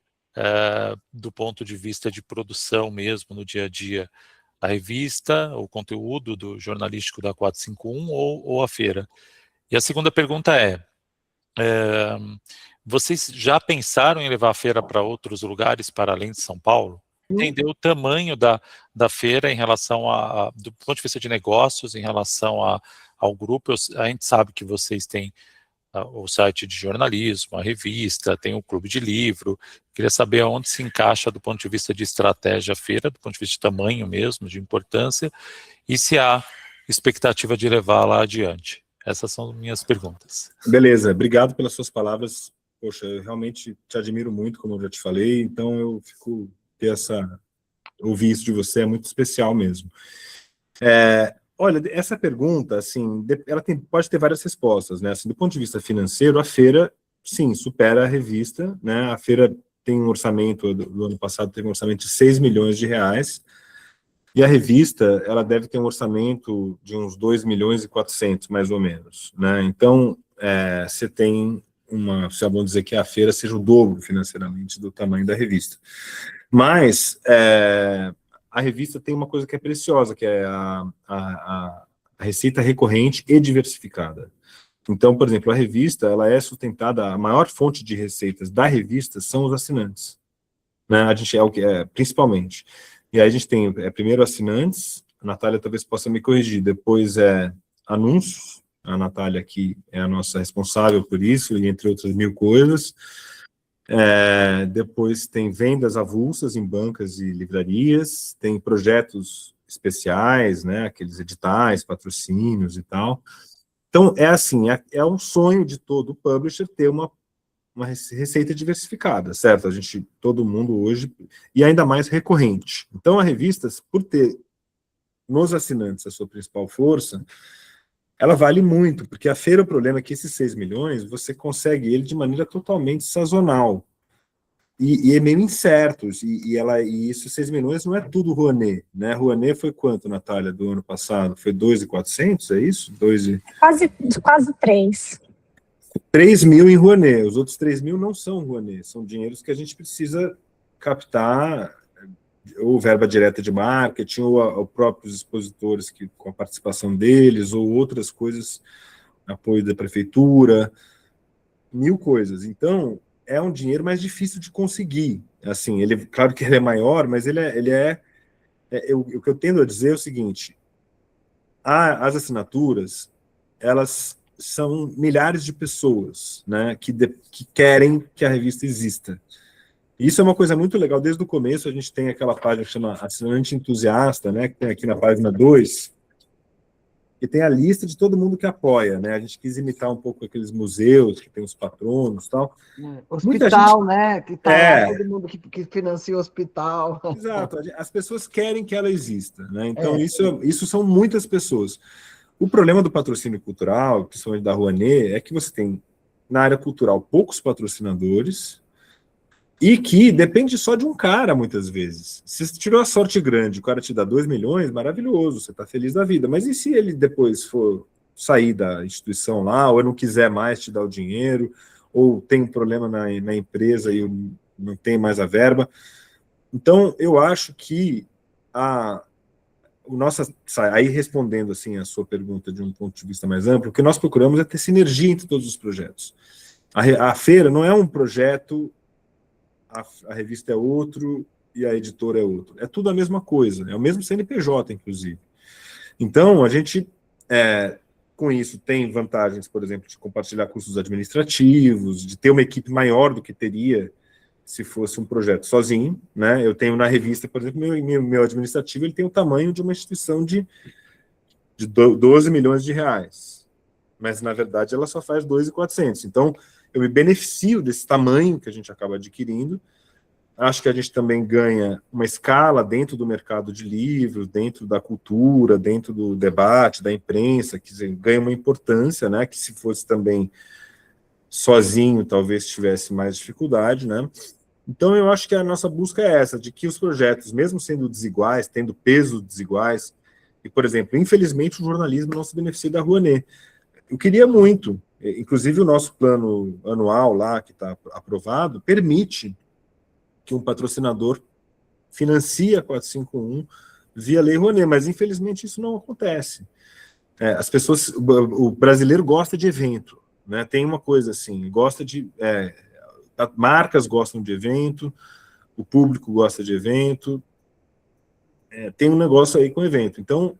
do ponto de vista de produção mesmo no dia a dia? A revista, o conteúdo do jornalístico da 451 ou a feira? E a segunda pergunta vocês já pensaram em levar a feira para outros lugares para além de São Paulo? Entender o tamanho da feira em relação do ponto de vista de negócios, em relação ao grupo. A gente sabe que vocês têm o site de jornalismo, a revista, tem o clube de livro. Queria saber onde se encaixa do ponto de vista de estratégia a feira, do ponto de vista de tamanho mesmo, de importância, e se há expectativa de levá-la adiante. Essas são minhas perguntas. Beleza, obrigado pelas suas palavras. Poxa, eu realmente te admiro muito, como eu já te falei, então eu fico ouvir isso de você é muito especial mesmo. Olha, essa pergunta, assim, ela pode ter várias respostas, né? Assim, do ponto de vista financeiro, a feira, sim, supera a revista, né? A feira tem um orçamento, do ano passado teve um orçamento de 6 milhões de reais, e a revista, ela deve ter um orçamento de uns 2 milhões e 400, mais ou menos, né? Então, você tem vamos dizer que a feira seja o dobro financeiramente do tamanho da revista. Mas a revista tem uma coisa que é preciosa, que é a receita recorrente e diversificada. Então, por exemplo, a revista, ela é sustentada, a maior fonte de receitas da revista são os assinantes, né? A gente principalmente. E aí a gente tem, primeiro assinantes, a Natália talvez possa me corrigir, depois anúncios, a Natália aqui é a nossa responsável por isso, e entre outras 1000 coisas. Depois tem vendas avulsas em bancas e livrarias, tem projetos especiais, né, aqueles editais, patrocínios e tal. Então, assim, é um sonho de todo publisher ter uma receita diversificada, certo? Todo mundo hoje, e ainda mais recorrente. Então, a revista, por ter nos assinantes a sua principal força, ela vale muito, porque a feira, o problema é que esses 6 milhões, você consegue ele de maneira totalmente sazonal, e é meio incerto, e isso 6 milhões não é tudo Rouanet, né? Rouanet foi quanto, Natália, do ano passado? Foi 2.400, é isso? Quase 3. 3 mil em Rouanet, os outros 3 mil não são Rouanet, são dinheiros que a gente precisa captar, ou verba direta de marketing, ou próprios expositores com a participação deles, ou outras coisas, apoio da prefeitura, 1000 coisas. Então, é um dinheiro mais difícil de conseguir. Assim, claro que ele é maior, mas o que eu tendo a dizer é o seguinte: as assinaturas, elas são milhares de pessoas, né, que querem que a revista exista. Isso é uma coisa muito legal. Desde o começo, a gente tem aquela página que chama Assinante Entusiasta, né, que tem aqui na página 2, que tem a lista de todo mundo que apoia, né? A gente quis imitar um pouco aqueles museus que tem os patronos e tal. Hospital, né? Que tá lá, todo mundo que financia o hospital. Exato. As pessoas querem que ela exista, né? Então, isso são muitas pessoas. O problema do patrocínio cultural, principalmente da Rouanet, é que você tem, na área cultural, poucos patrocinadores e que depende só de um cara, muitas vezes. Se você tirou a sorte grande, o cara te dá 2 milhões, maravilhoso, você está feliz da vida. Mas e se ele depois for sair da instituição lá, ou não quiser mais te dar o dinheiro, ou tem um problema na empresa e não tem mais a verba? Então, eu acho que aí respondendo assim a sua pergunta de um ponto de vista mais amplo, o que nós procuramos é ter sinergia entre todos os projetos. A feira não é um projeto, a revista é outro e a editora é outro. É tudo a mesma coisa, é o mesmo CNPJ, inclusive. Então, a gente com isso, tem vantagens, por exemplo, de compartilhar custos administrativos, de ter uma equipe maior do que teria se fosse um projeto sozinho, né? Eu tenho na revista, por exemplo, meu administrativo, ele tem o tamanho de uma instituição de 12 milhões de reais, mas, na verdade, ela só faz 2.400. Então, eu me beneficio desse tamanho que a gente acaba adquirindo. Acho que a gente também ganha uma escala dentro do mercado de livros, dentro da cultura, dentro do debate, da imprensa, que ganha uma importância, né? Que se fosse também sozinho, talvez tivesse mais dificuldade, né? Então, eu acho que a nossa busca é essa, de que os projetos, mesmo sendo desiguais, tendo pesos desiguais, e, por exemplo, infelizmente, o jornalismo não se beneficia da Rouanet. Eu queria muito, inclusive o nosso plano anual lá, que está aprovado, permite que um patrocinador financie a 451 via Lei Rouanet, mas infelizmente isso não acontece. As pessoas, o brasileiro gosta de evento, né? Tem uma coisa assim, gosta de, marcas gostam de evento, o público gosta de evento, tem um negócio aí com evento. Então,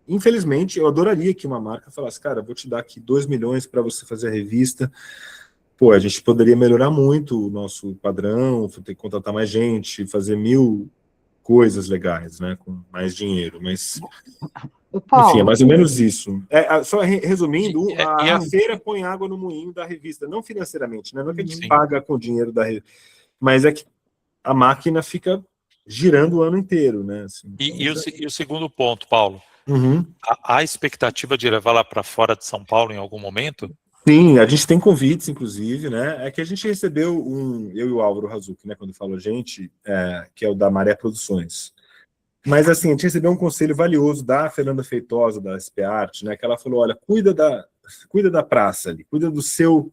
infelizmente, eu adoraria que uma marca falasse, cara, vou te dar aqui 2 milhões para você fazer a revista. Pô, a gente poderia melhorar muito o nosso padrão, ter que contratar mais gente, fazer 1000 coisas legais, né, com mais dinheiro, mas, enfim, é mais ou menos isso. Só resumindo, a feira põe água no moinho da revista, não financeiramente, né, não é que a gente paga com o dinheiro da revista, mas é que a máquina fica girando o ano inteiro, né. Assim, e o segundo ponto, Paulo, uhum. Há expectativa de levar lá para fora de São Paulo em algum momento? Sim, a gente tem convites, inclusive, né? É que a gente recebeu eu e o Álvaro Razucchi, né? Quando falo gente, que é o da Maré Produções. Mas, assim, a gente recebeu um conselho valioso da Fernanda Feitosa, da SP Arte, né? Que ela falou, olha, cuida da praça ali, cuida do seu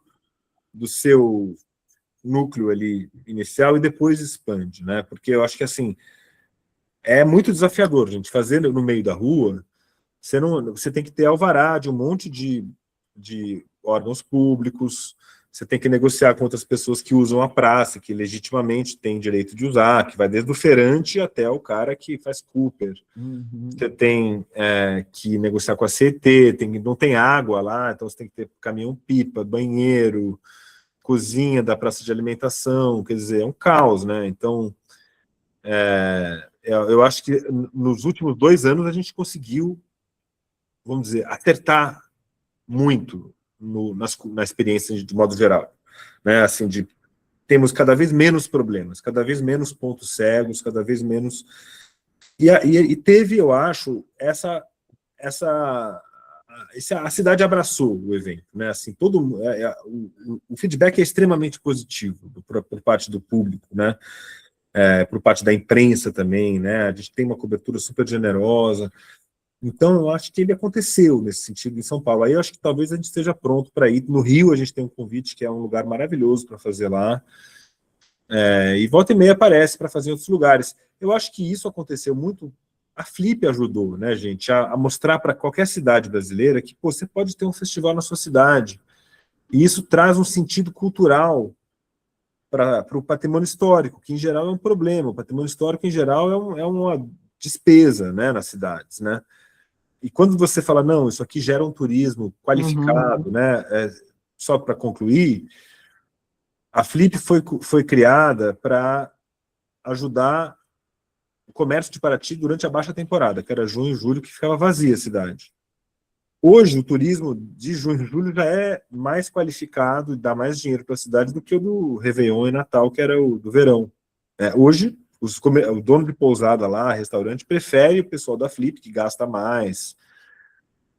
núcleo ali inicial e depois expande, né? Porque eu acho que, assim, é muito desafiador, gente, fazer no meio da rua, você tem que ter alvará de um monte de órgãos públicos, você tem que negociar com outras pessoas que usam a praça, que legitimamente têm direito de usar, que vai desde o feirante até o cara que faz Cooper. Uhum. Você tem que negociar com a CET, não tem água lá, então você tem que ter caminhão-pipa, banheiro, cozinha da praça de alimentação, quer dizer, é um caos, né? Então, eu acho que nos últimos 2 anos a gente conseguiu, vamos dizer, acertar muito na experiência de modo geral, né? Assim, temos cada vez menos problemas, cada vez menos pontos cegos, cada vez menos e teve, eu acho, a cidade abraçou o evento, né? Assim, o feedback é extremamente positivo por parte do público, né? Por parte da imprensa também, né? A gente tem uma cobertura super generosa. Então, eu acho que ele aconteceu nesse sentido em São Paulo. Aí eu acho que talvez a gente esteja pronto para ir. No Rio, a gente tem um convite, que é um lugar maravilhoso para fazer lá. E volta e meia aparece para fazer em outros lugares. Eu acho que isso aconteceu muito. A Flip ajudou, né, gente, a mostrar para qualquer cidade brasileira que você pode ter um festival na sua cidade. E isso traz um sentido cultural para o patrimônio histórico, que em geral é um problema. O patrimônio histórico, em geral, é uma despesa, né, nas cidades, né? E quando você fala, não, isso aqui gera um turismo qualificado, né? Só para concluir, a Flip foi criada para ajudar o comércio de Paraty durante a baixa temporada, que era junho e julho, que ficava vazia a cidade. Hoje, o turismo de junho e julho já é mais qualificado e dá mais dinheiro para a cidade do que o do Réveillon e Natal, que era o do verão. Hoje, o dono de pousada lá, restaurante, prefere o pessoal da Flip, que gasta mais,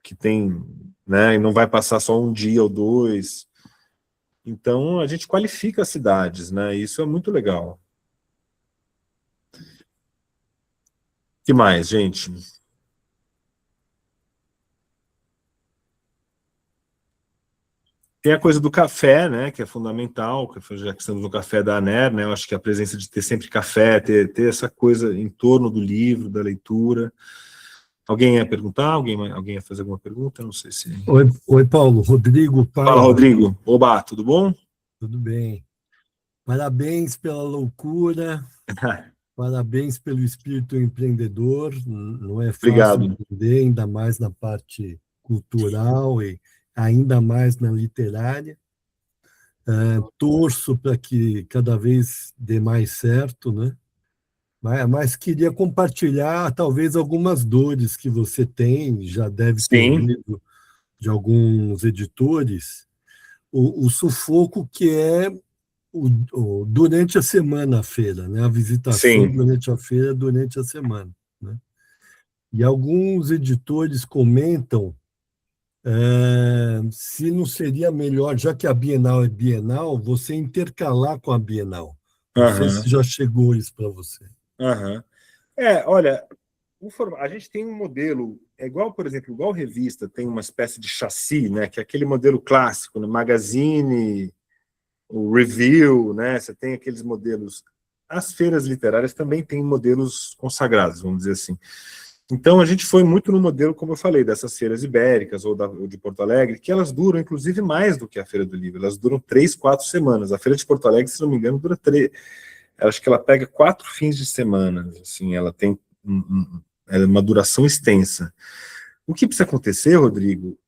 que tem, né, e não vai passar só um dia ou 2. Então, a gente qualifica as cidades, né, e isso é muito legal. O que mais, gente? Tem a coisa do café, né, que é fundamental, já que estamos no café da ANER, né, eu acho que a presença de ter sempre café, ter essa coisa em torno do livro, da leitura. Alguém ia perguntar? Alguém ia fazer alguma pergunta? Não sei se... Oi, Paulo. Rodrigo Paiva. Fala, Rodrigo. Oba, tudo bom? Tudo bem. Parabéns pela loucura, parabéns pelo espírito empreendedor. Não é fácil Obrigado. empreender, ainda mais na parte cultural e ainda mais na literária. Torço para que cada vez dê mais certo, né? Mas queria compartilhar talvez algumas dores que você tem, já deve ter Sim, ouvido de alguns editores, o sufoco que é durante a semana a feira, né? A visitação sim. durante a feira, durante a semana, né? E alguns editores comentam se não seria melhor, já que a Bienal é bienal, você intercalar com a Bienal. Não sei se Aham, já chegou isso para você. aham. Olha, a gente tem um modelo, é igual, por exemplo, igual revista, tem uma espécie de chassi, né, que é aquele modelo clássico, no Magazine, o Review, né, você tem aqueles modelos. As feiras literárias também têm modelos consagrados, vamos dizer assim. Então, a gente foi muito no modelo, como eu falei, dessas feiras ibéricas ou de Porto Alegre, que elas duram, inclusive, mais do que a Feira do Livro. Elas duram 3, 4 semanas. A Feira de Porto Alegre, se não me engano, dura 3. Acho que ela pega 4 fins de semana. Assim, ela tem uma duração extensa. O que precisa acontecer, Rodrigo?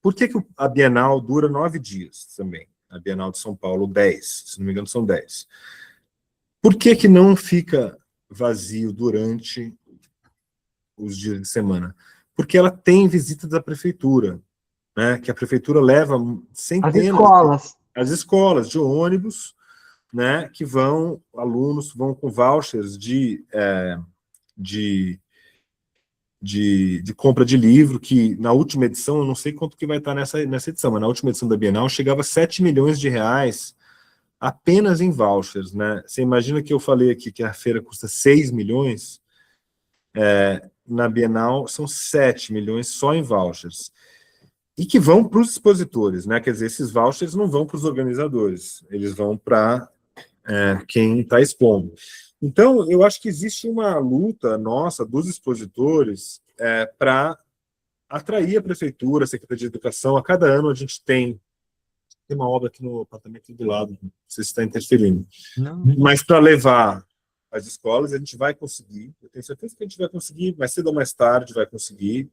Por que a Bienal dura 9 dias também? A Bienal de São Paulo, 10. Se não me engano, são 10. Por que não fica vazio durante os dias de semana? Porque ela tem visita da prefeitura, né? Que a prefeitura leva centenas... As escolas de ônibus, né? Que alunos vão com vouchers de compra de livro, que na última edição, eu não sei quanto que vai estar nessa edição, mas na última edição da Bienal chegava a 7 milhões de reais apenas em vouchers, né? Você imagina que eu falei aqui que a feira custa 6 milhões, na Bienal são 7 milhões só em vouchers. E que vão para os expositores, né? Quer dizer, esses vouchers não vão para os organizadores, eles vão para quem está expondo. Então, eu acho que existe uma luta nossa, dos expositores, para atrair a prefeitura, a Secretaria de Educação. A cada ano a gente tem uma obra aqui no apartamento do lado, não sei se está interferindo. Não. Mas para levar as escolas, a gente vai conseguir, eu tenho certeza que a gente vai conseguir, mais cedo ou mais tarde vai conseguir.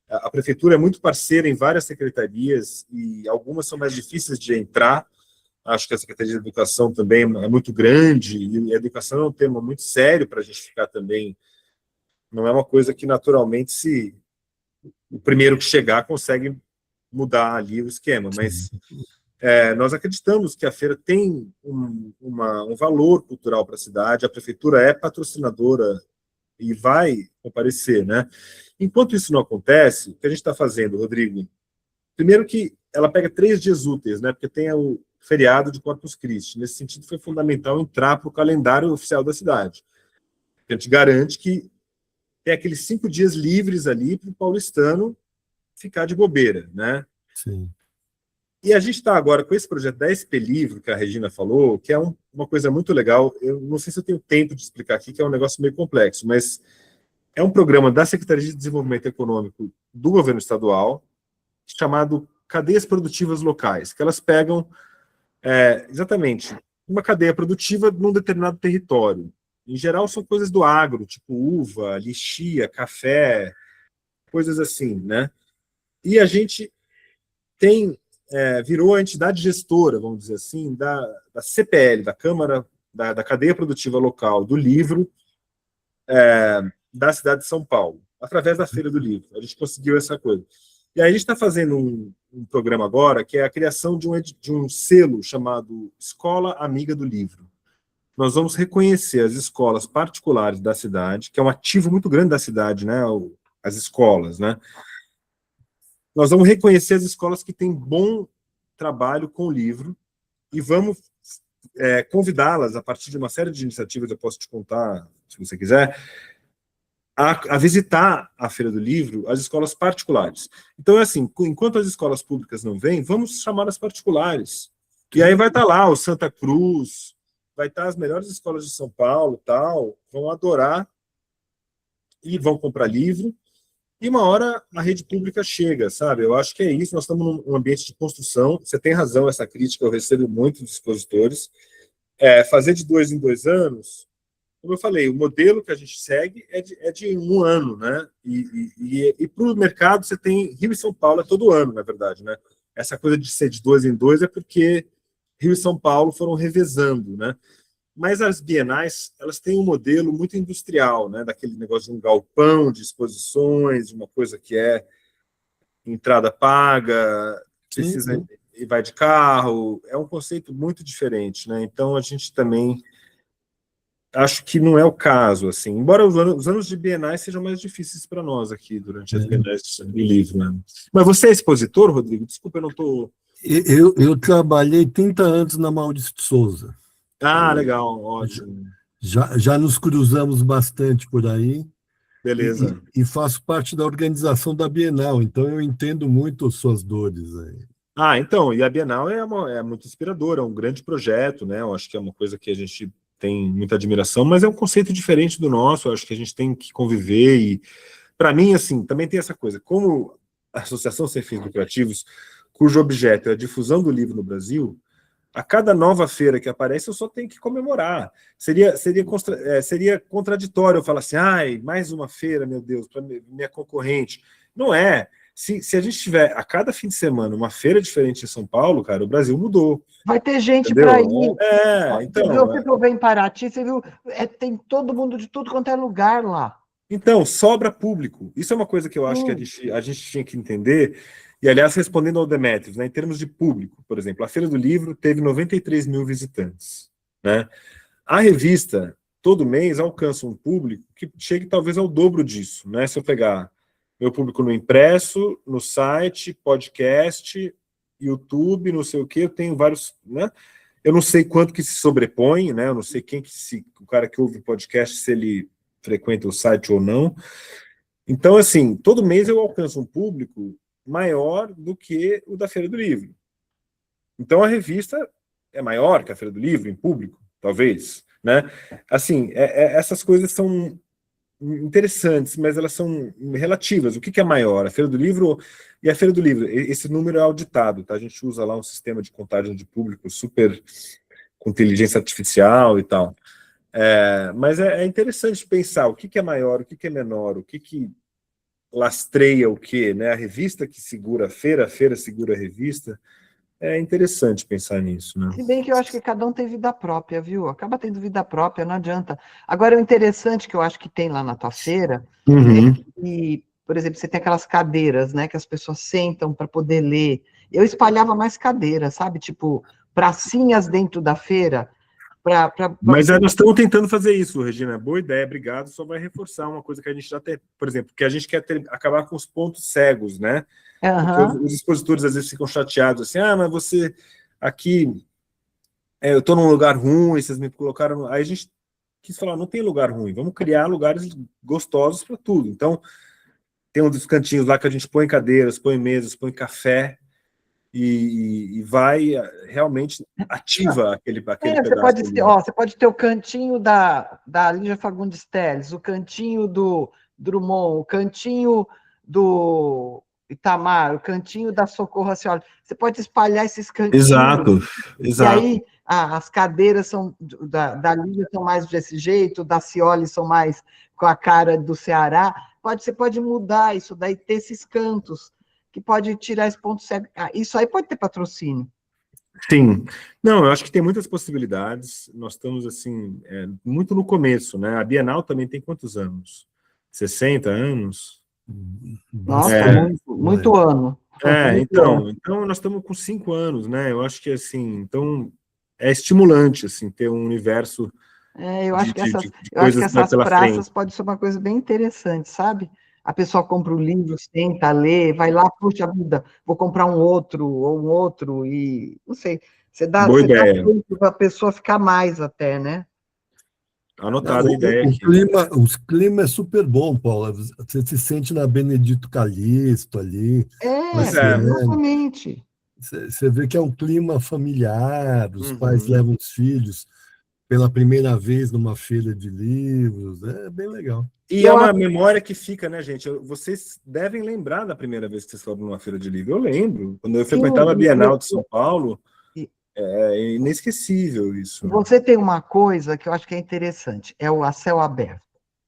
A prefeitura é muito parceira em várias secretarias, e algumas são mais difíceis de entrar. Acho que a Secretaria de Educação também é muito grande, e a educação é um tema muito sério para a gente ficar também. Não é uma coisa que, naturalmente, o primeiro que chegar consegue mudar ali o esquema, mas nós acreditamos que a feira tem um valor cultural para a cidade, a prefeitura é patrocinadora e vai comparecer, né? Enquanto isso não acontece, o que a gente está fazendo, Rodrigo? Primeiro que ela pega 3 dias úteis, né? Porque tem o feriado de Corpus Christi. Nesse sentido, foi fundamental entrar para o calendário oficial da cidade. A gente garante que tem aqueles 5 dias livres ali para o paulistano ficar de bobeira, né? Sim. E a gente está agora com esse projeto da SP Livro, que a Regina falou, que é uma coisa muito legal. Eu não sei se eu tenho tempo de explicar aqui, que é um negócio meio complexo, mas é um programa da Secretaria de Desenvolvimento Econômico do governo estadual, chamado Cadeias Produtivas Locais, que elas pegam exatamente uma cadeia produtiva num determinado território. Em geral, são coisas do agro, tipo uva, lixia, café, coisas assim, né? E a gente virou a entidade gestora, vamos dizer assim, da CPL, da Câmara, da Cadeia Produtiva Local do Livro, da cidade de São Paulo, através da Feira do Livro. A gente conseguiu essa coisa. E aí a gente está fazendo um programa agora, que é a criação de um selo chamado Escola Amiga do Livro. Nós vamos reconhecer as escolas particulares da cidade, que é um ativo muito grande da cidade, né? As escolas, né? Nós vamos reconhecer as escolas que têm bom trabalho com o livro e vamos convidá-las, a partir de uma série de iniciativas, eu posso te contar, se você quiser, a visitar a Feira do Livro, as escolas particulares. Então, é assim, enquanto as escolas públicas não vêm, vamos chamar as particulares. E aí vai estar lá o Santa Cruz, vai estar as melhores escolas de São Paulo, tal, vão adorar e vão comprar livro. E uma hora a rede pública chega, sabe? Eu acho que é isso, nós estamos num ambiente de construção. Você tem razão, essa crítica eu recebo muito dos expositores. Fazer de 2 em 2 anos como eu falei, o modelo que a gente segue é de um ano, né? E para o mercado você tem Rio e São Paulo é todo ano, na verdade, né? Essa coisa de ser de 2 em 2 é porque Rio e São Paulo foram revezando, né? Mas as bienais, elas têm um modelo muito industrial, né? Daquele negócio de um galpão de exposições, de uma coisa que é entrada paga, precisa e vai de carro, é um conceito muito diferente, né? Então a gente também acho que não é o caso, assim, embora os anos de bienais sejam mais difíceis para nós aqui durante as bienais de livro, né? Mas você é expositor, Rodrigo? Desculpa, eu não estou... Eu trabalhei 30 anos na Maurício de Souza. Ah, legal, ótimo. Já nos cruzamos bastante por aí. Beleza. E faço parte da organização da Bienal, então eu entendo muito suas dores aí. Ah, então, e a Bienal é muito inspiradora, é um grande projeto, né? Eu acho que é uma coisa que a gente tem muita admiração, mas é um conceito diferente do nosso, eu acho que a gente tem que conviver e, para mim, assim, também tem essa coisa, como a Associação Sem Fins Lucrativos, cujo objeto é a difusão do livro no Brasil, a cada nova feira que aparece eu só tenho que comemorar. Seria contraditório eu falar assim, ai, mais uma feira, meu Deus, para minha concorrente. Não é. Se a gente tiver a cada fim de semana uma feira diferente em São Paulo, cara, o Brasil mudou. Vai ter gente para ir. Então... Você viu em Paraty, você viu, tem todo mundo de tudo quanto é lugar lá. Então, sobra público. Isso é uma coisa que eu acho que a gente tinha que entender. E, aliás, respondendo ao Demetrios, né, em termos de público, por exemplo, a Feira do Livro teve 93 mil visitantes. Né? A revista, todo mês, alcança um público que chega talvez ao dobro disso. Né? Se eu pegar meu público no impresso, no site, podcast, YouTube, não sei o quê, eu tenho vários... Né? Eu não sei quanto que se sobrepõe, né? Eu não sei o cara que ouve podcast, se ele frequenta o site ou não. Então, assim, todo mês eu alcanço um público maior do que o da Feira do Livro. Então, a revista é maior que a Feira do Livro em público, talvez, né? Assim, essas coisas são interessantes, mas elas são relativas. O que é maior, a Feira do Livro e a Feira do Livro? Esse número é auditado, tá? A gente usa lá um sistema de contagem de público super com inteligência artificial e tal. Mas é interessante pensar o que é maior, o que é menor, o que lastreia o quê, né? A revista que segura a feira segura a revista. É interessante pensar nisso, né? Se bem que eu acho que cada um tem vida própria, viu? Acaba tendo vida própria, não adianta. Agora, o interessante que eu acho que tem lá na tua feira é que, por exemplo, você tem aquelas cadeiras, né, que as pessoas sentam para poder ler. Eu espalhava mais cadeiras, sabe? Tipo, pracinhas dentro da feira. Mas nós estamos tentando fazer isso, Regina. Boa ideia, obrigado. Só vai reforçar uma coisa que a gente já tem, por exemplo, que a gente quer acabar com os pontos cegos, né? Porque os expositores às vezes ficam chateados assim, mas você aqui, eu estou num lugar ruim, vocês me colocaram. Aí a gente quis falar, não tem lugar ruim, vamos criar lugares gostosos para tudo. Então, tem um dos cantinhos lá que a gente põe cadeiras, põe mesas, põe café. E vai realmente ativa aquele pedaço. Você pode ter o cantinho da Lígia Fagundes Telles, o cantinho do Drummond, o cantinho do Itamar, o cantinho da Socorro Racioli. Você pode espalhar esses cantinhos. Exato. E aí as cadeiras da Lígia são mais desse jeito, da Cioli são mais com a cara do Ceará. Você pode mudar isso daí, ter esses cantos que pode tirar esse ponto cego. Isso aí pode ter patrocínio. Sim. Não, eu acho que tem muitas possibilidades. Nós estamos, assim, muito no começo, né? A Bienal também tem quantos anos? 60 anos? Nossa, muito ano. Então nós estamos com 5 anos, né? Eu acho que, assim, então é estimulante, assim, ter um universo eu acho que essas praças pode ser uma coisa bem interessante, sabe? A pessoa compra o livro, senta, lê, vai lá, puxa vida, vou comprar um outro, e não sei, você dá tempo para a pessoa ficar mais até, né? Anotada a ideia aqui. O clima é super bom, Paula. Você se sente na Benedito Calixto ali. Exatamente. Você vê que é um clima familiar, os pais levam os filhos pela primeira vez numa feira de livros, é bem legal. E é uma memória que fica, né, gente? Vocês devem lembrar da primeira vez que vocês foram numa feira de livro. Eu lembro, quando eu frequentava a Bienal de São Paulo, É inesquecível isso. Você tem uma coisa que eu acho que é interessante, é o a céu aberto,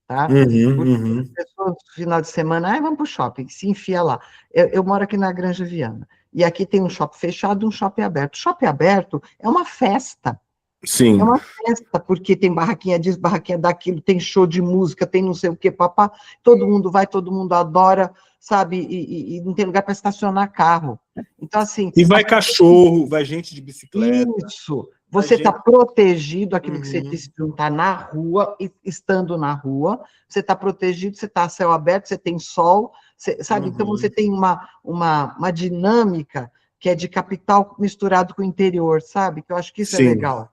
tá? Porque as pessoas no final de semana, vamos para o shopping, se enfia lá. Eu moro aqui na Granja Viana, e aqui tem um shopping fechado e um shopping aberto. Shopping aberto é uma festa. Sim. É uma festa, porque tem barraquinha disso, barraquinha daquilo, tem show de música, tem não sei o que, papá. Todo mundo vai, todo mundo adora, sabe? E não tem lugar para estacionar carro. Então, assim. E vai cachorro, vai gente de bicicleta. Isso. Você está protegido, aquilo que você disse, de não estar na rua, estando na rua, você está protegido, você está a céu aberto, você tem sol, sabe? Então, você tem uma dinâmica que é de capital misturado com o interior, sabe? Que eu acho que isso é legal.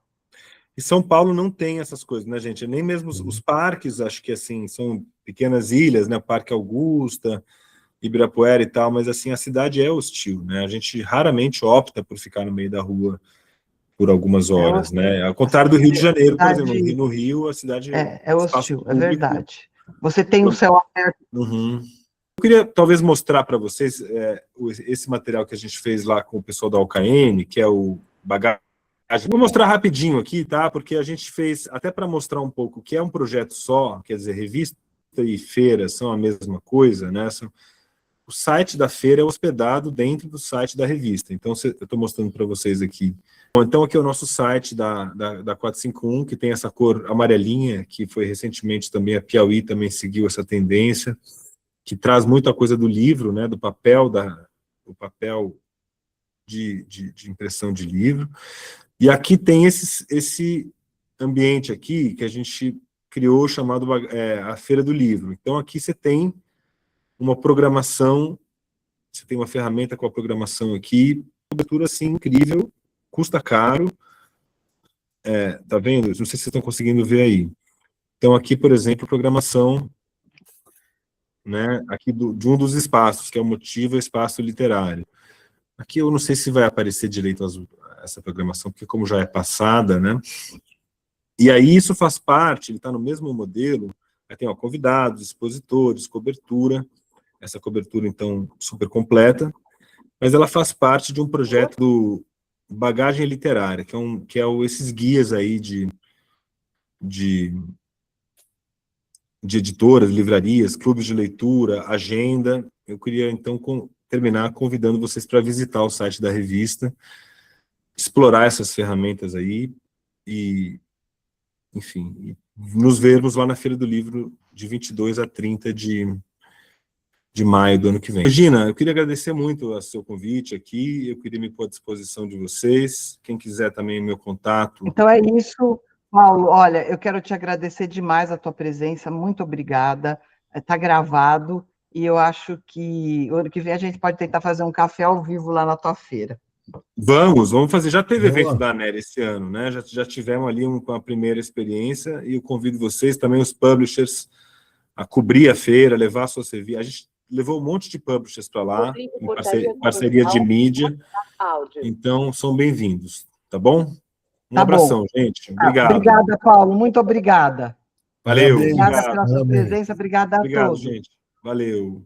E São Paulo não tem essas coisas, né, gente? Nem mesmo os parques, acho que, assim, são pequenas ilhas, né? Parque Augusta, Ibirapuera e tal, mas, assim, a cidade é hostil, né? A gente raramente opta por ficar no meio da rua por algumas horas, né? Ao contrário do Rio de Janeiro, por exemplo. No Rio, a cidade... É hostil, é verdade. Você tem o céu aberto. Eu queria, talvez, mostrar para vocês esse material que a gente fez lá com o pessoal da OKN, que é o bagagem. Vou mostrar rapidinho aqui, tá? Porque a gente fez, até para mostrar um pouco que é um projeto só, quer dizer, revista e feira são a mesma coisa, né? O site da feira é hospedado dentro do site da revista. Então, eu estou mostrando para vocês aqui. Bom, então, aqui é o nosso site da 451, que tem essa cor amarelinha, que foi recentemente também, a Piauí também seguiu essa tendência, que traz muita coisa do livro, né? Do papel, o papel de impressão de livro. E aqui tem esse ambiente aqui que a gente criou, chamado a Feira do Livro. Então, aqui você tem uma programação, você tem uma ferramenta com a programação aqui, cobertura, assim, incrível, custa caro, tá vendo? Não sei se vocês estão conseguindo ver aí. Então, aqui, por exemplo, programação, né, aqui de um dos espaços, que é o Motivo Espaço Literário. Aqui eu não sei se vai aparecer direito essa programação, porque como já é passada, né? E aí isso faz parte, ele está no mesmo modelo, aí tem convidados, expositores, cobertura, essa cobertura, então, super completa, mas ela faz parte de um projeto do Bagagem Literária, que é esses guias aí de editoras, livrarias, clubes de leitura, agenda. Eu queria, então, terminar convidando vocês para visitar o site da revista, explorar essas ferramentas aí e, enfim, nos vermos lá na Feira do Livro de 22 a 30 de maio do ano que vem. Regina, eu queria agradecer muito o seu convite aqui, eu queria me pôr à disposição de vocês, quem quiser também meu contato. Então é isso, Paulo. Olha, eu quero te agradecer demais a tua presença, muito obrigada, está gravado, e eu acho que o ano que vem a gente pode tentar fazer um café ao vivo lá na tua feira. Vamos fazer. Já teve evento da ANER esse ano, né? Já tivemos ali uma primeira experiência, e eu convido vocês, também os publishers, a cobrir a feira, levar a sua serviço. A gente levou um monte de publishers para lá, em parceria de mídia, então são bem-vindos, tá bom? Um abração, gente. Obrigado. Obrigada, Paulo, muito obrigada. Valeu. Obrigada pela sua presença, obrigada a todos. Obrigado, gente. Valeu.